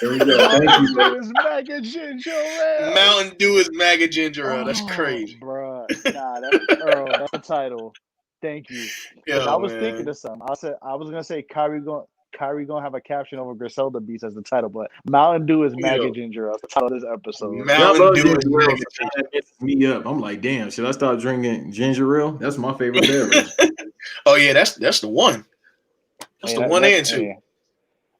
There we go. Thank you, bro. Is MAGA ginger ale. Mountain Dew is MAGA ginger ale. That's crazy, bro. Nah, that's Earl. That's the title. Thank you. I was thinking of something. I was gonna say Kyrie gonna have a caption over Griselda Beats as the title, but Mountain Dew is MAGA ginger ale. That's the title of this episode. Mountain Dew is MAGA ginger me up. I'm like, damn, should I start drinking ginger ale? That's my favorite beverage. Oh yeah, that's the one. That's the one and two.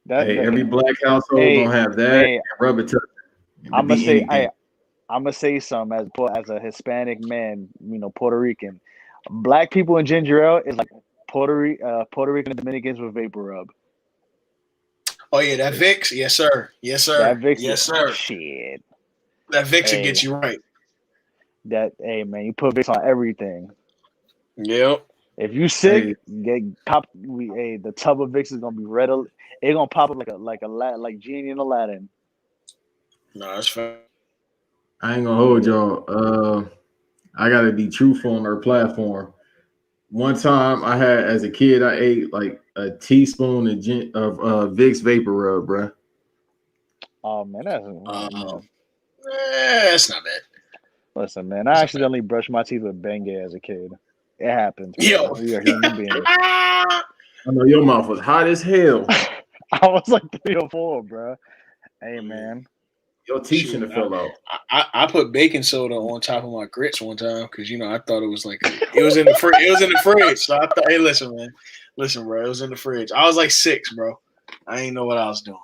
Every black household gonna have that. And rubber tuck. I'm gonna say something as a Hispanic man, Puerto Rican. Black people in ginger ale is like Puerto Rican and Dominicans with vapor rub. Oh yeah, that Vicks, yes sir. That Vicks, yes sir. Shit, that Vicks will get you right. Man, you put Vicks on everything. Yep. If you sick, the tub of Vicks is gonna be red. It's gonna pop up like Genie in Aladdin. No, that's fine. I ain't gonna hold y'all. I gotta be truthful on our platform. One time as a kid, I ate like a teaspoon of Vicks Vapor Rub, bro. Oh man, that's not bad. Listen, man, I accidentally brushed my teeth with Bengay as a kid. It happens. Yo, we are human beings. I know your mouth was hot as hell. I was like 3 or 4, bro. Hey, man. Your teeth shouldn't have fell out. I put baking soda on top of my grits one time because I thought it was like it was in the it was in the fridge. So I thought, hey, listen, bro, it was in the fridge. I was like 6, bro. I ain't know what I was doing.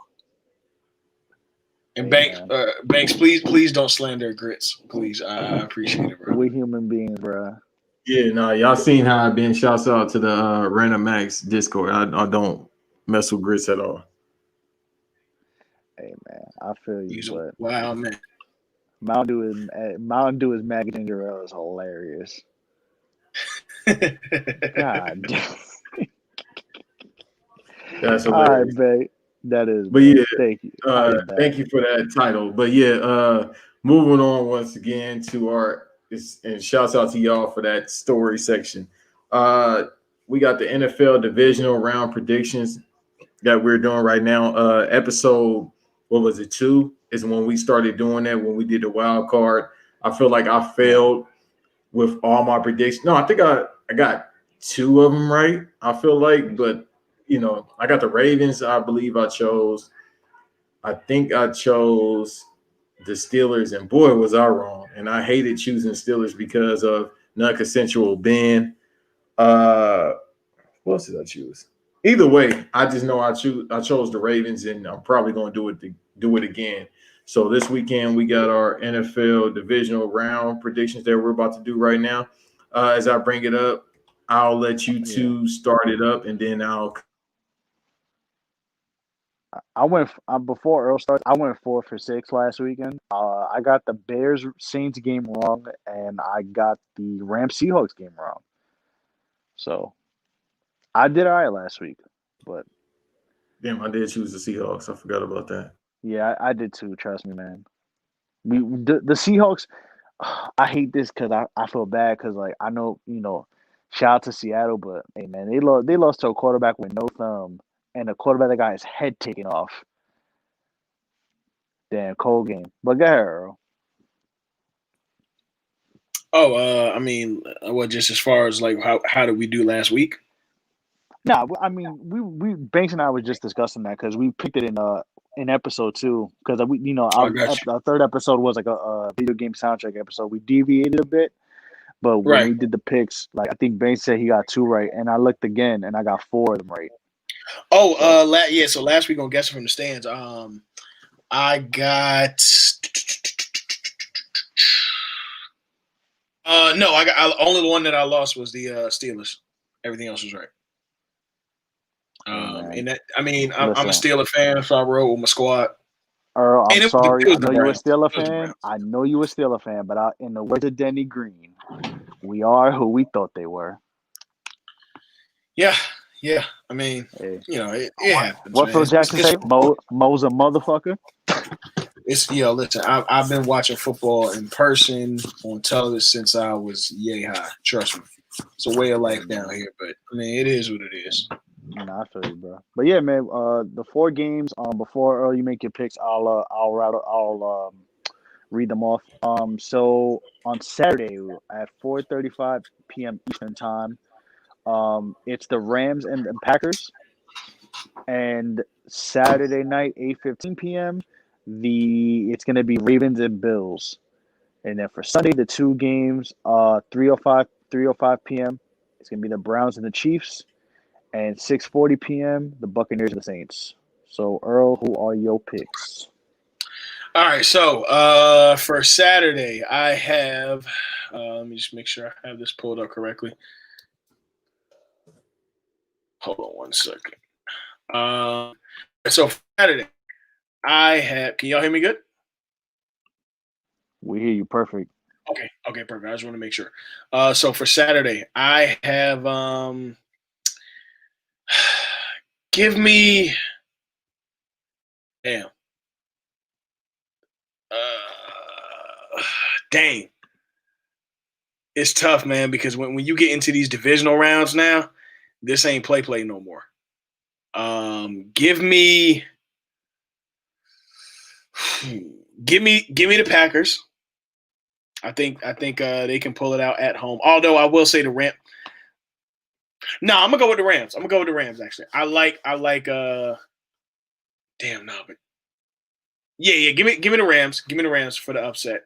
And Banks, please don't slander grits, please. I appreciate it, bro. We human beings, bro. Yeah, no, y'all seen how I've been. Shouts out to the Random Max Discord. I don't mess with grits at all. Hey man, I feel you, but wow, man. Mountain Dew is MAGA ginger ale is hilarious. God damn. That's hilarious. All right, babe. That is. But yeah, thank you. Thank you for that title. But yeah, moving on once again to and shouts out to y'all for that story section. We got the NFL Divisional Round predictions that we're doing right now. Episode, what was it, 2 is when we started doing that, when we did the wild card. I feel like I failed with all my predictions. No, I think I got 2 of them right, I feel like. But, I got the Ravens. I believe I think I chose the Steelers. And, boy, was I wrong. And I hated choosing Steelers because of non-consensual Ben. What else did I choose? Either way, I just know I chose the Ravens, and I'm probably going to do it again. So this weekend we got our NFL Divisional Round predictions that we're about to do right now. As I bring it up, I'll let you two start it up, and then I went before Earl starts. I went 4 for 6 last weekend. I got the Bears Saints game wrong, and I got the Rams Seahawks game wrong. So I did all right last week, but damn, I did choose the Seahawks. I forgot about that. Yeah, I did too. Trust me, man. The Seahawks. I hate this because I feel bad because like I know shout out to Seattle, but hey man, they lost to a quarterback with no thumb and a quarterback that got his head taken off. Damn, cold game. But go ahead, Earl. Oh, I mean, just as far as like how did we do last week? No, I mean we Banks and I were just discussing that because we picked it in episode 2 because our third episode was like a video game soundtrack episode. We deviated a bit, but when we did the picks, like I think Banks said he got 2 right, and I looked again and I got 4 of them right. Oh, so last week on Guessing from the Stands, I got no, only the one that I lost was the Steelers. Everything else was right. And that, I mean, I'm a Steeler fan, so I rode with my squad. Earl, I'm sorry. I know you were still a fan. I know you were still a fan, but in the words of Denny Green, we are who we thought they were. Yeah. I mean, it happens. What Phil Jackson say? Mo's a motherfucker. Listen, I've been watching football in person on television since I was yay high. Trust me, it's a way of life down here. But I mean, it is what it is. Nah, I feel you, bro. But yeah, man. The 4 games. Before Earl, you make your picks, I'll read them off. So on Saturday at 4:35 p.m. Eastern time, it's the Rams and the Packers. And Saturday night, 8:15 p.m. It's gonna be Ravens and Bills. And then for Sunday, the 2 games, 3:05 p.m. It's gonna be the Browns and the Chiefs. And 6:40 p.m. the Buccaneers and the Saints. So Earl, who are your picks? All right, so for Saturday, I have. Let me just make sure I have this pulled up correctly. Hold on one second. So for Saturday, I have. Can y'all hear me good? We hear you perfect. Okay, perfect. I just want to make sure. So for Saturday, I have. Give me. Damn. Dang. It's tough, man, because when you get into these divisional rounds now, this ain't play no more. Give me the Packers. I think they can pull it out at home. Although I will say the Rams. No, I'm gonna go with the Rams. I'm gonna go with the Rams. Actually, I like. Damn, no, but Yeah. Give me the Rams. Give me the Rams for the upset.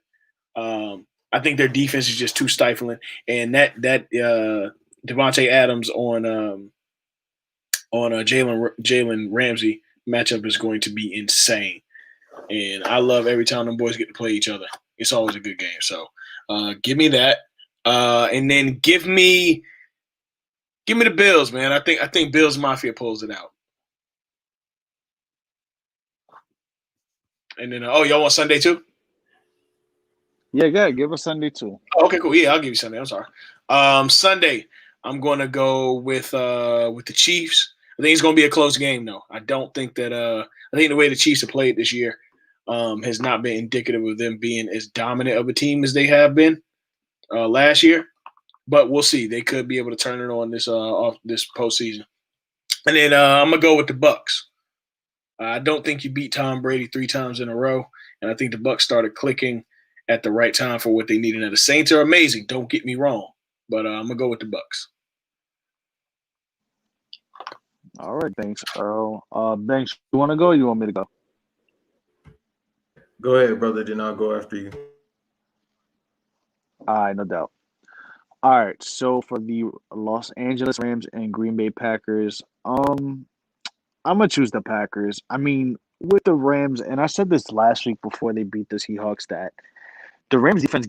I think their defense is just too stifling, and that Devontae Adams on Jalen Ramsey matchup is going to be insane. And I love every time them boys get to play each other. It's always a good game. So give me that. And then give me the Bills, man. I think Bills Mafia pulls it out. And then y'all want Sunday too? Yeah, good. Give us Sunday too. Oh, okay, cool. Yeah, I'll give you Sunday. I'm sorry. Sunday, I'm gonna go with the Chiefs. I think it's gonna be a close game though. I don't think that I think the way the Chiefs have played this year has not been indicative of them being as dominant of a team as they have been last year. But we'll see. They could be able to turn it on this off this postseason. And then I'm gonna go with the Bucks. I don't think you beat Tom Brady 3 times in a row, and I think the Bucks started clicking at the right time for what they needed. And the Saints are amazing. Don't get me wrong, but I'm gonna go with the Bucks. All right, thanks, Earl. Banks, you want to go? Or you want me to go? Go ahead, brother. Then I'll go after you. All right, no doubt. All right, so for the Los Angeles Rams and Green Bay Packers, I'm gonna choose the Packers. I mean, with the Rams, and I said this last week before they beat the Seahawks, that the Rams defense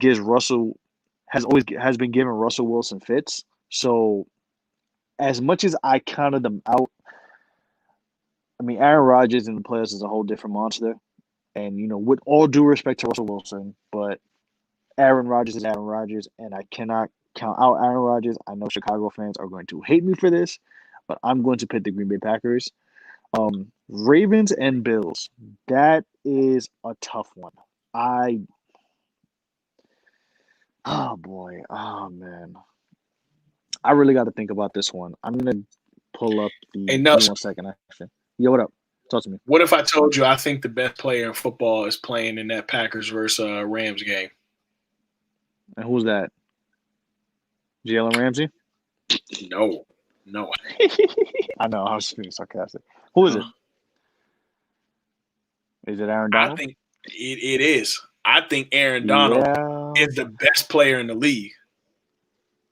has been giving Russell Wilson fits. So as much as I counted them out, I mean, Aaron Rodgers in the playoffs is a whole different monster. And with all due respect to Russell Wilson, but Aaron Rodgers is Aaron Rodgers, and I cannot count out Aaron Rodgers. I know Chicago fans are going to hate me for this, but I'm going to pick the Green Bay Packers. Ravens and Bills. That is a tough one. Oh boy. Oh man. I really got to think about this one. I'm gonna pull up the. Hey, Give Nuts, me 1 second, actually. Yo, what up? Talk to me. what if I told you I think the best player in football is playing in that Packers versus Rams game? And who's that? Jalen Ramsey? No. I know. I was being sarcastic. Who is it? Is it Aaron I Donald? think it is. I think Aaron Donald is the best player in the league.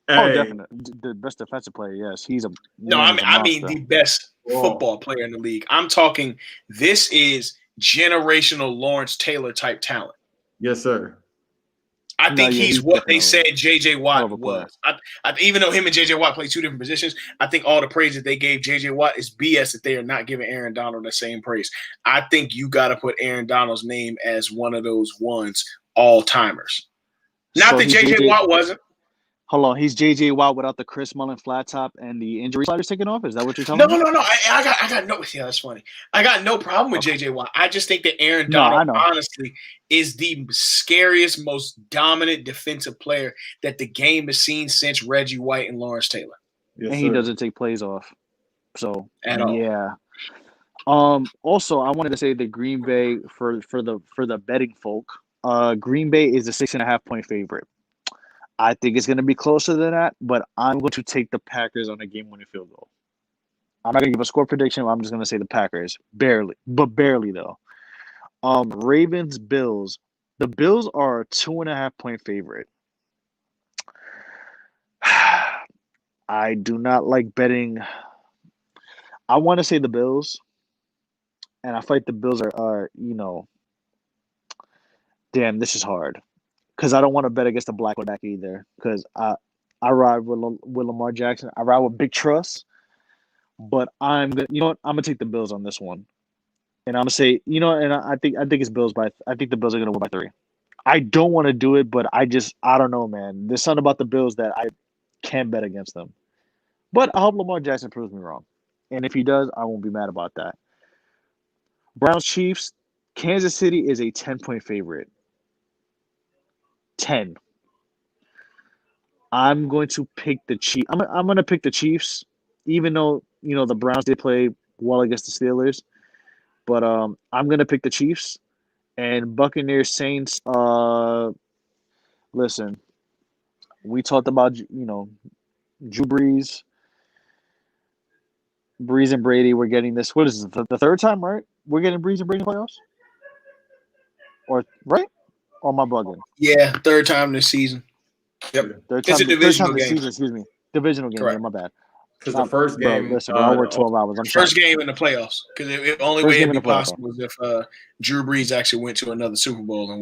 Oh, Hey, definitely. The best defensive player, yes. He's a No, man, I mean monster. the best Whoa. football player in the league. I'm talking. This is generational Lawrence Taylor type talent. yes, sir. I No, think yeah, he's he's what they definitely said J.J. hell Watt of a player. was. Even though him and J.J. Watt play 2 different positions, I think all the praise that they gave J.J. Watt is BS that they are not giving Aaron Donald the same praise. I think you got to put Aaron Donald's name as one of those ones all-timers. Not So that he's J.J. Watt wasn't. Hold on, he's J.J. Watt without the Chris Mullin flat top and the injury sliders taken off? Is that what you're telling me? No. I got no. Yeah, that's funny. I got no problem with Okay. J.J. Watt. I just think that Aaron No, I Donald, know. honestly, is the scariest, most dominant defensive player that the game has seen since Reggie White and Lawrence Taylor. Yes, And sir. he doesn't take plays off. So At all. yeah. Also, I wanted to say that Green Bay for the betting folk, Green Bay is a 6.5 point favorite. I think it's going to be closer than that, but I'm going to take the Packers on a game-winning field goal. I'm not going to give a score prediction. I'm just going to say the Packers, barely though. Ravens Bills. The Bills are a 2.5 point favorite. I do not like betting. I want to say the Bills, and I feel like the Bills are damn, this is hard. Because I don't want to bet against the black quarterback either. Because I ride with Lamar Jackson. I ride with Big Trust. But I'm gonna take the Bills on this one. And I'm gonna say, and I think it's Bills I think the Bills are gonna win by 3. I don't want to do it, but I don't know, man. There's something about the Bills that I can't bet against them. But I hope Lamar Jackson proves me wrong. And if he does, I won't be mad about that. Browns Chiefs. Kansas City is a 10-point favorite. 10. I'm going to pick the Chiefs. I'm going to pick the Chiefs, even though the Browns did play well against the Steelers. But I'm going to pick the Chiefs and Buccaneers Saints. Listen, we talked about Drew Brees and Brady. We're getting this. What is it? The third time, right? We're getting Brees and Brady in the playoffs. or right? Or am I bugging? Yeah, third time this season. Yep. Third It's time, a divisional this game. season. Excuse me. Divisional game. Correct. Yeah, my bad. Because the first Bro, game, listen, bro. I work 12 hours. I'm First trying. game in the playoffs. Because the only First way game it'd in be the playoffs. possible is if Drew Brees actually went to another Super Bowl and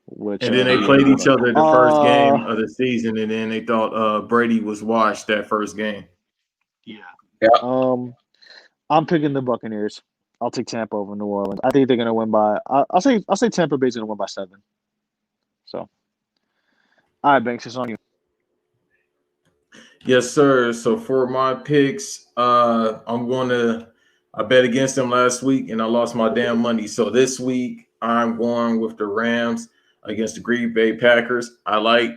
Which and then they he played ain't each other the gonna. first game of the season, and then they thought Brady was washed that first game. Yeah. Yeah. I'm picking the Buccaneers. I'll take Tampa over New Orleans. I think they're gonna win by. I'll say Tampa Bay's gonna win by 7. So, all right, Banks, it's on you. Yes, sir. So for my picks, I bet against them last week and I lost my damn money. So this week I'm going with the Rams against the Green Bay Packers. I like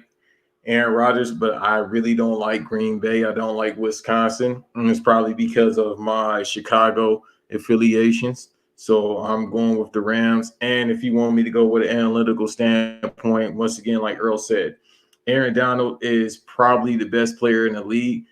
Aaron Rodgers, but I really don't like Green Bay. I don't like Wisconsin. And it's probably because of my Chicago affiliations. So I'm going with the Rams. And if you want me to go with an analytical standpoint, once again, like Earl said, Aaron Donald is probably the best player in the league.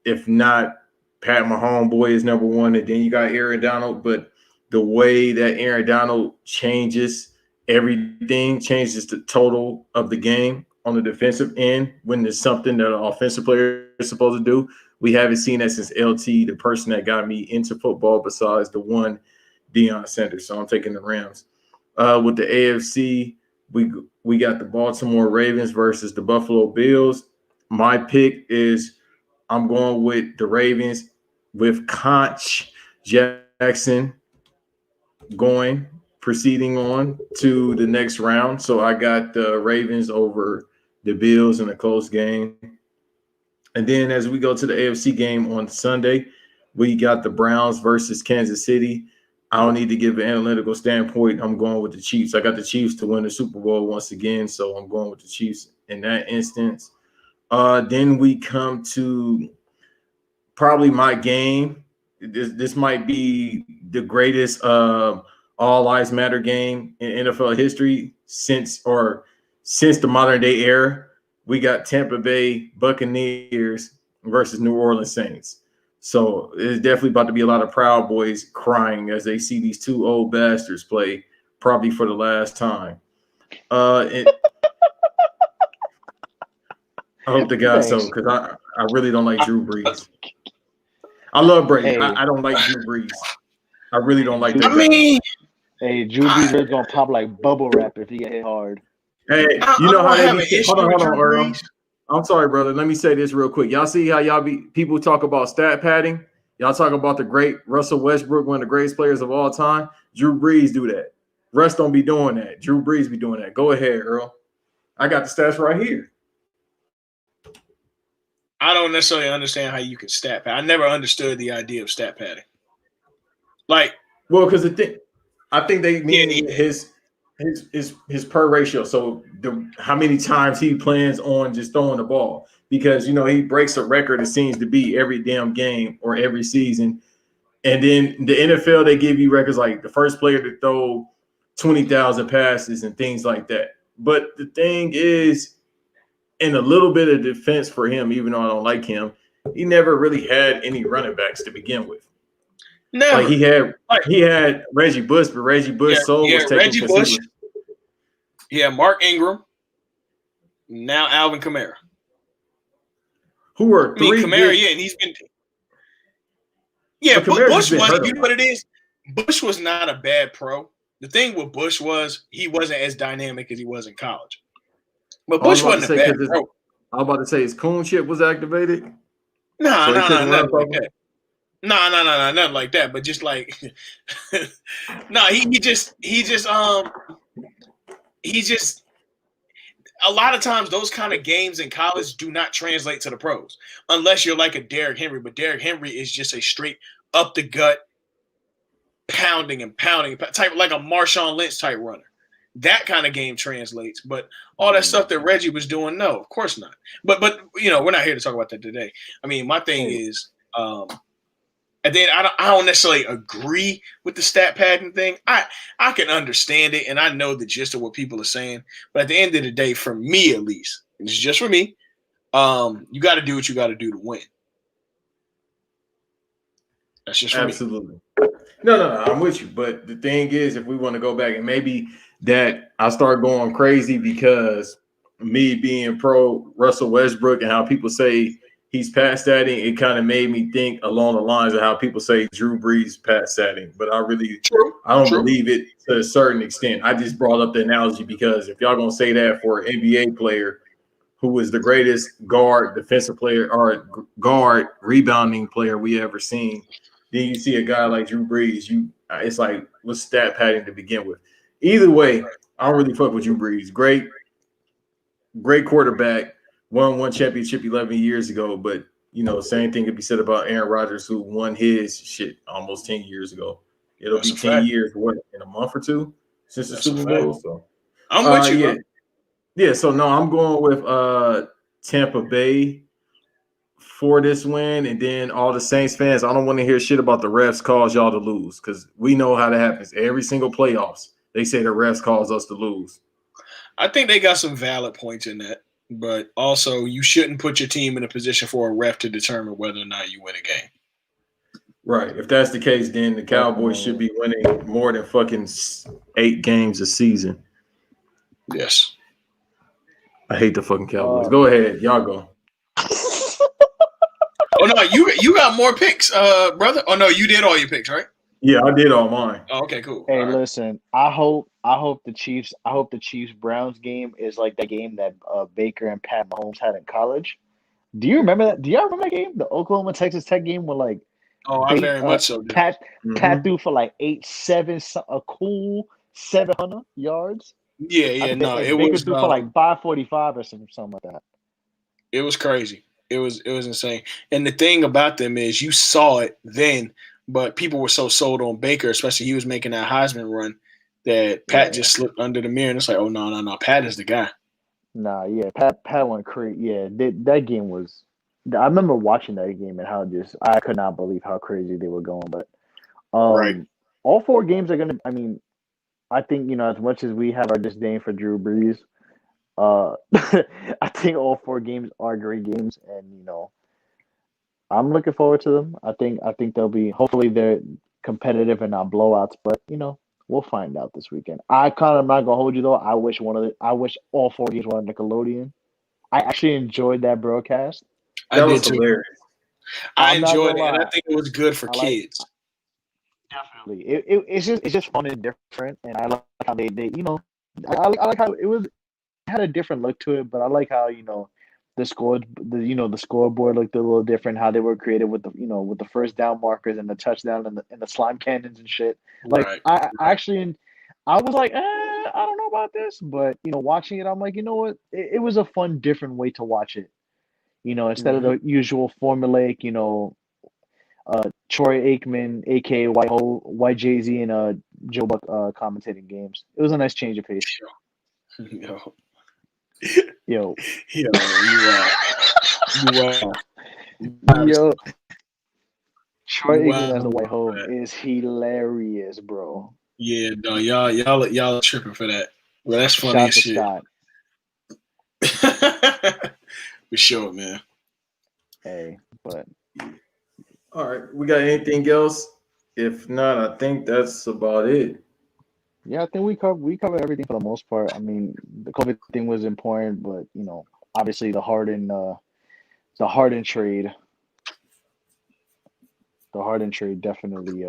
If not, Pat Mahomes boy is number one, and then you got Aaron Donald. But the way that Aaron Donald changes everything, changes the total of the game on the defensive end when there's something that an offensive player is supposed to do. We haven't seen that since LT, the person that got me into football besides the one Deion Sanders. So I'm taking the Rams. With the AFC, we got the Baltimore Ravens versus the Buffalo Bills. My pick is I'm going with the Ravens with Conch Jackson proceeding on to the next round. So I got the Ravens over the Bills in a close game. And then as we go to the AFC game on Sunday, we got the Browns versus Kansas City. I don't need to give an analytical standpoint. I'm going with the Chiefs. I got the Chiefs to win the Super Bowl once again, so I'm going with the Chiefs in that instance. Then we come to probably my game. This might be the greatest All Lives Matter game in NFL history since the modern day era. We got Tampa Bay Buccaneers versus New Orleans Saints. So it's definitely about to be a lot of Proud Boys crying as they see these two old bastards play, probably for the last time. I hope to God so, because I really don't like Drew Brees. I love Brady. Hey. I don't like Drew Brees. I really don't like that I mean, hey, Drew Brees is gonna pop like bubble wrap if he get hit hard. Hey, you know how they be hold on, Earl. I'm sorry, brother. Let me say this real quick. Y'all see how people talk about stat padding? Y'all talk about the great Russell Westbrook, one of the greatest players of all time. Drew Brees do that. Russ don't be doing that. Drew Brees be doing that. Go ahead, Earl. I got the stats right here. I don't necessarily understand how you can stat pad. I never understood the idea of stat padding. Like, well, because I think they mean his per ratio. So how many times he plans on just throwing the ball, because he breaks a record. It seems to be every damn game or every season. And then the NFL, they give you records like the first player to throw 20,000 passes and things like that. But the thing is, in a little bit of defense for him, even though I don't like him, he never really had any running backs to begin with. Never. Like he had Reggie Bush, but Reggie Bush was taken. Reggie Bush. Yeah, Mark Ingram. Now Alvin Kamara. Who were three? Kamara, and he's been. Yeah, but Bush was. You know what it is? Bush was not a bad pro. The thing with Bush was he wasn't as dynamic as he was in college. But Bush wasn't a bad pro. I was about to say his coon chip was activated. No, nothing like that. No, nothing like that. But just like, no, he just. A lot of times, those kind of games in college do not translate to the pros, unless you're like a Derrick Henry. But Derrick Henry is just a straight up the gut, pounding type, like a Marshawn Lynch type runner. That kind of game translates, but all that stuff that Reggie was doing, no, of course not. But we're not here to talk about that today. I mean, my thing is, and then I don't necessarily agree with the stat padding thing. I can understand it, and I know the gist of what people are saying. But at the end of the day, for me at least, and it's just for me, you got to do what you got to do to win. That's just for absolutely. Me. No, I'm with you. But the thing is, if we want to go back and maybe that I start going crazy because me being pro Russell Westbrook and how people say he's past that, it kind of made me think along the lines of how people say Drew Brees past that. But I don't believe it to a certain extent. I just brought up the analogy because if y'all gonna say that for an NBA player who was the greatest guard defensive player or guard rebounding player we ever seen, then you see a guy like Drew Brees, it's like what's stat padding to begin with. Either way, I don't really fuck with Drew Brees. Great quarterback, won one championship 11 years ago, but same thing could be said about Aaron Rodgers, who won his shit almost 10 years ago. It'll be 10 years, in a month or two since the Super Bowl. So I'm with you, bro. Yeah, so no, I'm going with Tampa Bay for this win, and then all the Saints fans, I don't want to hear shit about the refs cause y'all to lose because we know how that happens. Every single playoffs, they say the refs cause us to lose. I think they got some valid points in that, but also you shouldn't put your team in a position for a ref to determine whether or not you win a game. Right. If that's the case, then the Cowboys should be winning more than fucking 8 games a season. Yes. I hate the fucking Cowboys. Go ahead. Y'all go. Oh, no, you got more picks, brother. Oh, no, you did all your picks, right? Yeah, I did all mine. Oh, okay, cool. Hey, listen, I hope the Chiefs Browns game is like that game that Baker and Pat Mahomes had in college. Do you remember that? Do y'all remember that game? The Oklahoma Texas Tech game where like I very much so did. Pat threw for like 8-7, a cool 700 yards. Yeah, no, it Baker was threw for like 545 or something like that. It was crazy. It was insane. And the thing about them is you saw it then, but people were so sold on Baker, especially he was making that Heisman run, that Pat just slipped under the mirror and it's like, oh no, Pat is the guy. Nah, yeah, Pat went crazy. Yeah, that game was. I remember watching that game and how I could not believe how crazy they were going. But right, all 4 games are gonna. I mean, I think as much as we have our disdain for Drew Brees, I think all 4 games are great games, and I'm looking forward to them. I think they'll be. Hopefully, they're competitive and not blowouts. But we'll find out this weekend. I'm not gonna hold you though. I wish all 4 games were on Nickelodeon. I actually enjoyed that broadcast. That was hilarious. I enjoyed it, and I think it was good for kids. Definitely, it's just fun and different, and I like how they I like how it had a different look to it, but I like how the scoreboard looked a little different. How they were created with the first down markers and the touchdown and the slime cannons and shit. Like I was like, I don't know about this, but watching it, I'm like, you know what? It was a fun, different way to watch it. Instead of the usual formulaic, Troy Aikman, aka White Jay-Z, and Joe Buck commentating games. It was a nice change of pace. Yo, you Troy Aikman as the White Hole is hilarious, bro. Yeah, no, y'all are tripping for that. Well, that's funny as shit. For sure, man. Hey, but all right, we got anything else? If not, I think that's about it. Yeah, I think we covered everything for the most part. I mean, the COVID thing was important, but obviously the Harden trade, definitely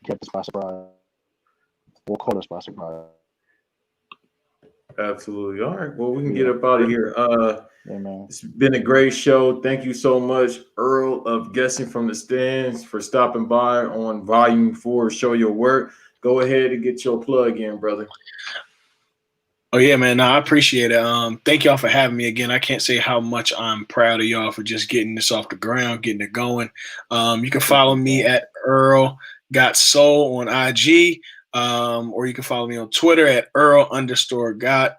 kept us by surprise. We'll call us by surprise. Absolutely. All right. Well, we can get up out of here. Yeah, man. It's been a great show. Thank you so much, Earl of Guessing from the Stands, for stopping by on Volume 4. Show your work. Go ahead and get your plug in, brother. Oh, yeah, man. No, I appreciate it. Thank y'all for having me again. I can't say how much I'm proud of y'all for just getting this off the ground, getting it going. You can follow me at Earl Got Soul on IG, or you can follow me on Twitter at Earl_Got_Soul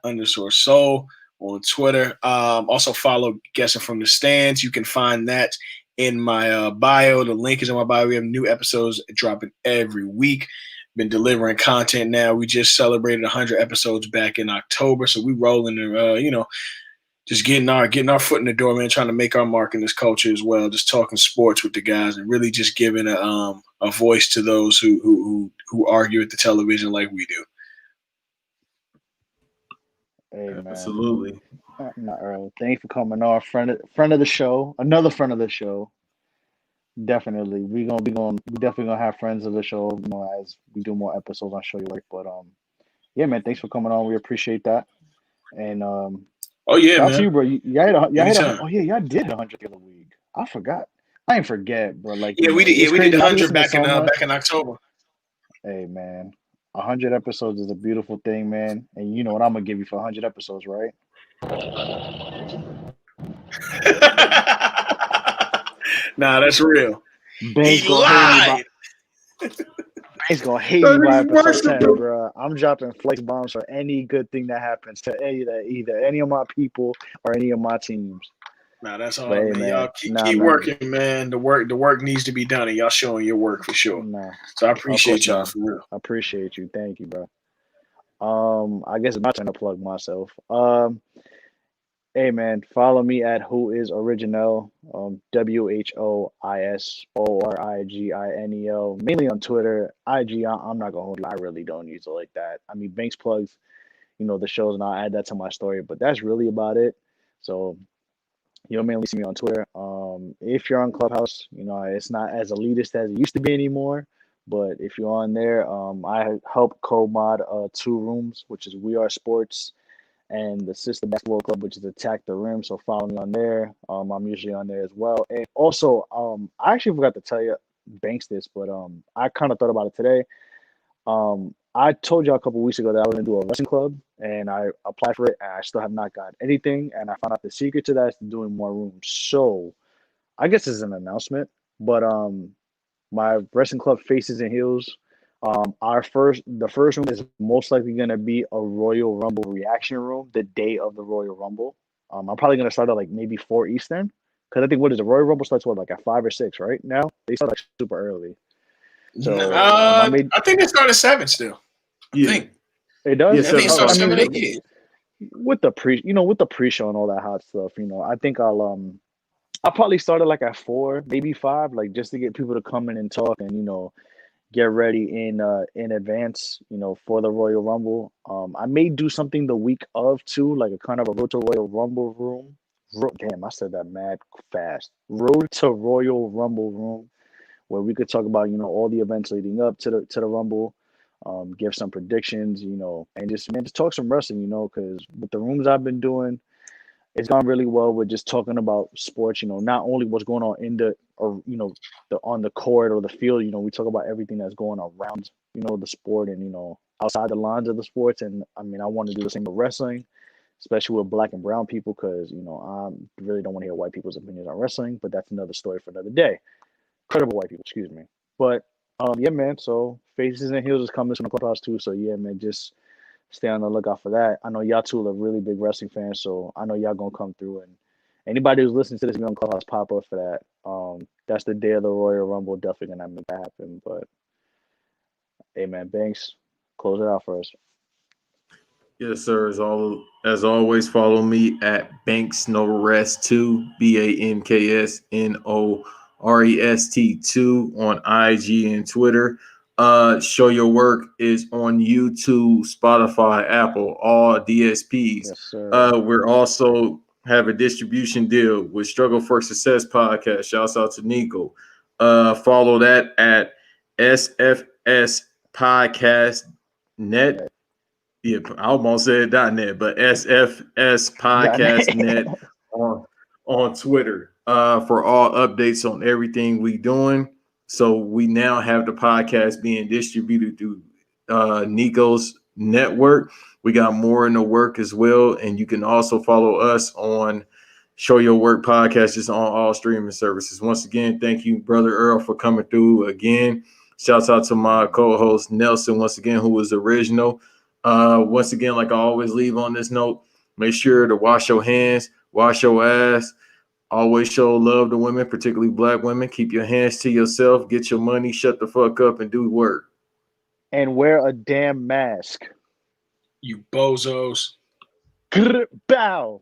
on Twitter. Also follow Guessing from the Stands. You can find that in my bio. The link is in my bio. We have new episodes dropping every week. Been delivering content now. We just celebrated 100 episodes back in October, so we rolling and just getting our foot in the door, man. Trying to make our mark in this culture as well. Just talking sports with the guys and really just giving a voice to those who argue at the television like we do. Hey man, Absolutely. not Earl. Thank you for coming on, friend of the show, another friend of the show. Definitely, we definitely gonna have friends of the show, as we do more episodes on Show Your Work. But yeah, man, thanks for coming on. We appreciate that, and Oh yeah, shout out to man. you, bro. Y'all hit Anytime. oh yeah, y'all did 100 the other week. I forgot. I ain't forget, but like Yeah, we did. Yeah, it's we did crazy. I be 100 listening to so back much. in October. Hey man, 100 episodes is a beautiful thing, man. And you know what I'm gonna give you for 100 episodes, right? Nah, that's real. Banks He gonna hate me by lied. Banks gonna hate me That by is episode 10, worshipful. bro. I'm dropping flex bombs for any good thing that happens to either any of my people or any of my teams. Nah, that's But hard, hey, man. man, Y'all keep nah, keep man, working, man. The work needs to be done, and y'all showing your work for sure. nah. So I Of course, appreciate y'all man. for real. I appreciate you. Thank you, bro. I guess it's my turn to plug myself. Hey man, follow me at Who Is Original, WHOISORIGINEL, mainly on Twitter. IG, I'm not gonna hold you, I really don't use it like that. I mean, Banks plugs, the shows, and I'll add that to my story, but that's really about it. So you'll mainly see me on Twitter. If you're on Clubhouse, it's not as elitist as it used to be anymore. But if you're on there, I help co-mod 2 rooms, which is We Are Sports and the Sister Basketball Club, which is Attack the Rim. So follow me on there. I'm usually on there as well. And also, I actually forgot to tell you, Banks, this, but I kind of thought about it today. I told you a couple weeks ago that I was gonna do a wrestling club, and I applied for it, and I still have not got anything. And I found out the secret to that is doing more rooms. So I guess it's an announcement, but my wrestling club Faces and Heels. The first room is most likely gonna be a Royal Rumble reaction room the day of the Royal Rumble. I'm probably gonna start at like maybe 4 Eastern, because I think what is the Royal Rumble starts like at 5 or 6, right? Now they start like super early. So I made I think it started 7 still. I Yeah. think. it Yeah, does. I think it seven started I o'clock. mean, 7, 8. Yeah. with the with the pre-show and all that hot stuff, I think I'll probably start it like at 4, maybe 5, like just to get people to come in and talk and get ready in advance, for the Royal Rumble. I may do something the week of too, like a kind of a Road to Royal Rumble room. Damn, I said that mad fast. Road to Royal Rumble room, where we could talk about all the events leading up to the Rumble, give some predictions, and just talk some wrestling, because with the rooms I've been doing, it's gone really well with just talking about sports, not only what's going on in the or the on the court or the field, we talk about everything that's going around, the sport and outside the lines of the sports. And I mean, I want to do the same with wrestling, especially with black and brown people, because I really don't want to hear white people's opinions on wrestling, but that's another story for another day. Credible white people, excuse me. But yeah, man. So Faces and Heels is coming to the clubhouse too. So yeah, man, just stay on the lookout for that. I know y'all two are really big wrestling fans, so I know y'all gonna come through. And anybody who's listening to this, be on Clubhouse, pop up for that. That's the day of the Royal Rumble. Definitely gonna make that happen. But hey, man, Banks, close it out for us. Yes, sir. As always, follow me at Banks No Rest 2, BANKSNOREST 2 on IG and Twitter. Show Your Work is on YouTube, Spotify, Apple, all DSPs. Yes, sir. We're also have a distribution deal with Struggle for Success podcast. Shouts out to Nico. Follow that at SFS Podcast Net. Yeah, I almost said .net, but SFS Podcast Net on Twitter for all updates on everything we doing. So we now have the podcast being distributed through Nico's network. We got more in the work as well, and you can also follow us on Show Your Work podcast just on all streaming services. Once again, thank you, brother Earl, for coming through again. Shouts out to my co-host Nelson once again, who was original. Once again, like I always leave on this note, make sure to wash your hands, wash your ass, always show love to women, particularly black women. Keep your hands to yourself, get your money, shut the fuck up, and do work. And wear a damn mask. You bozos. Bow.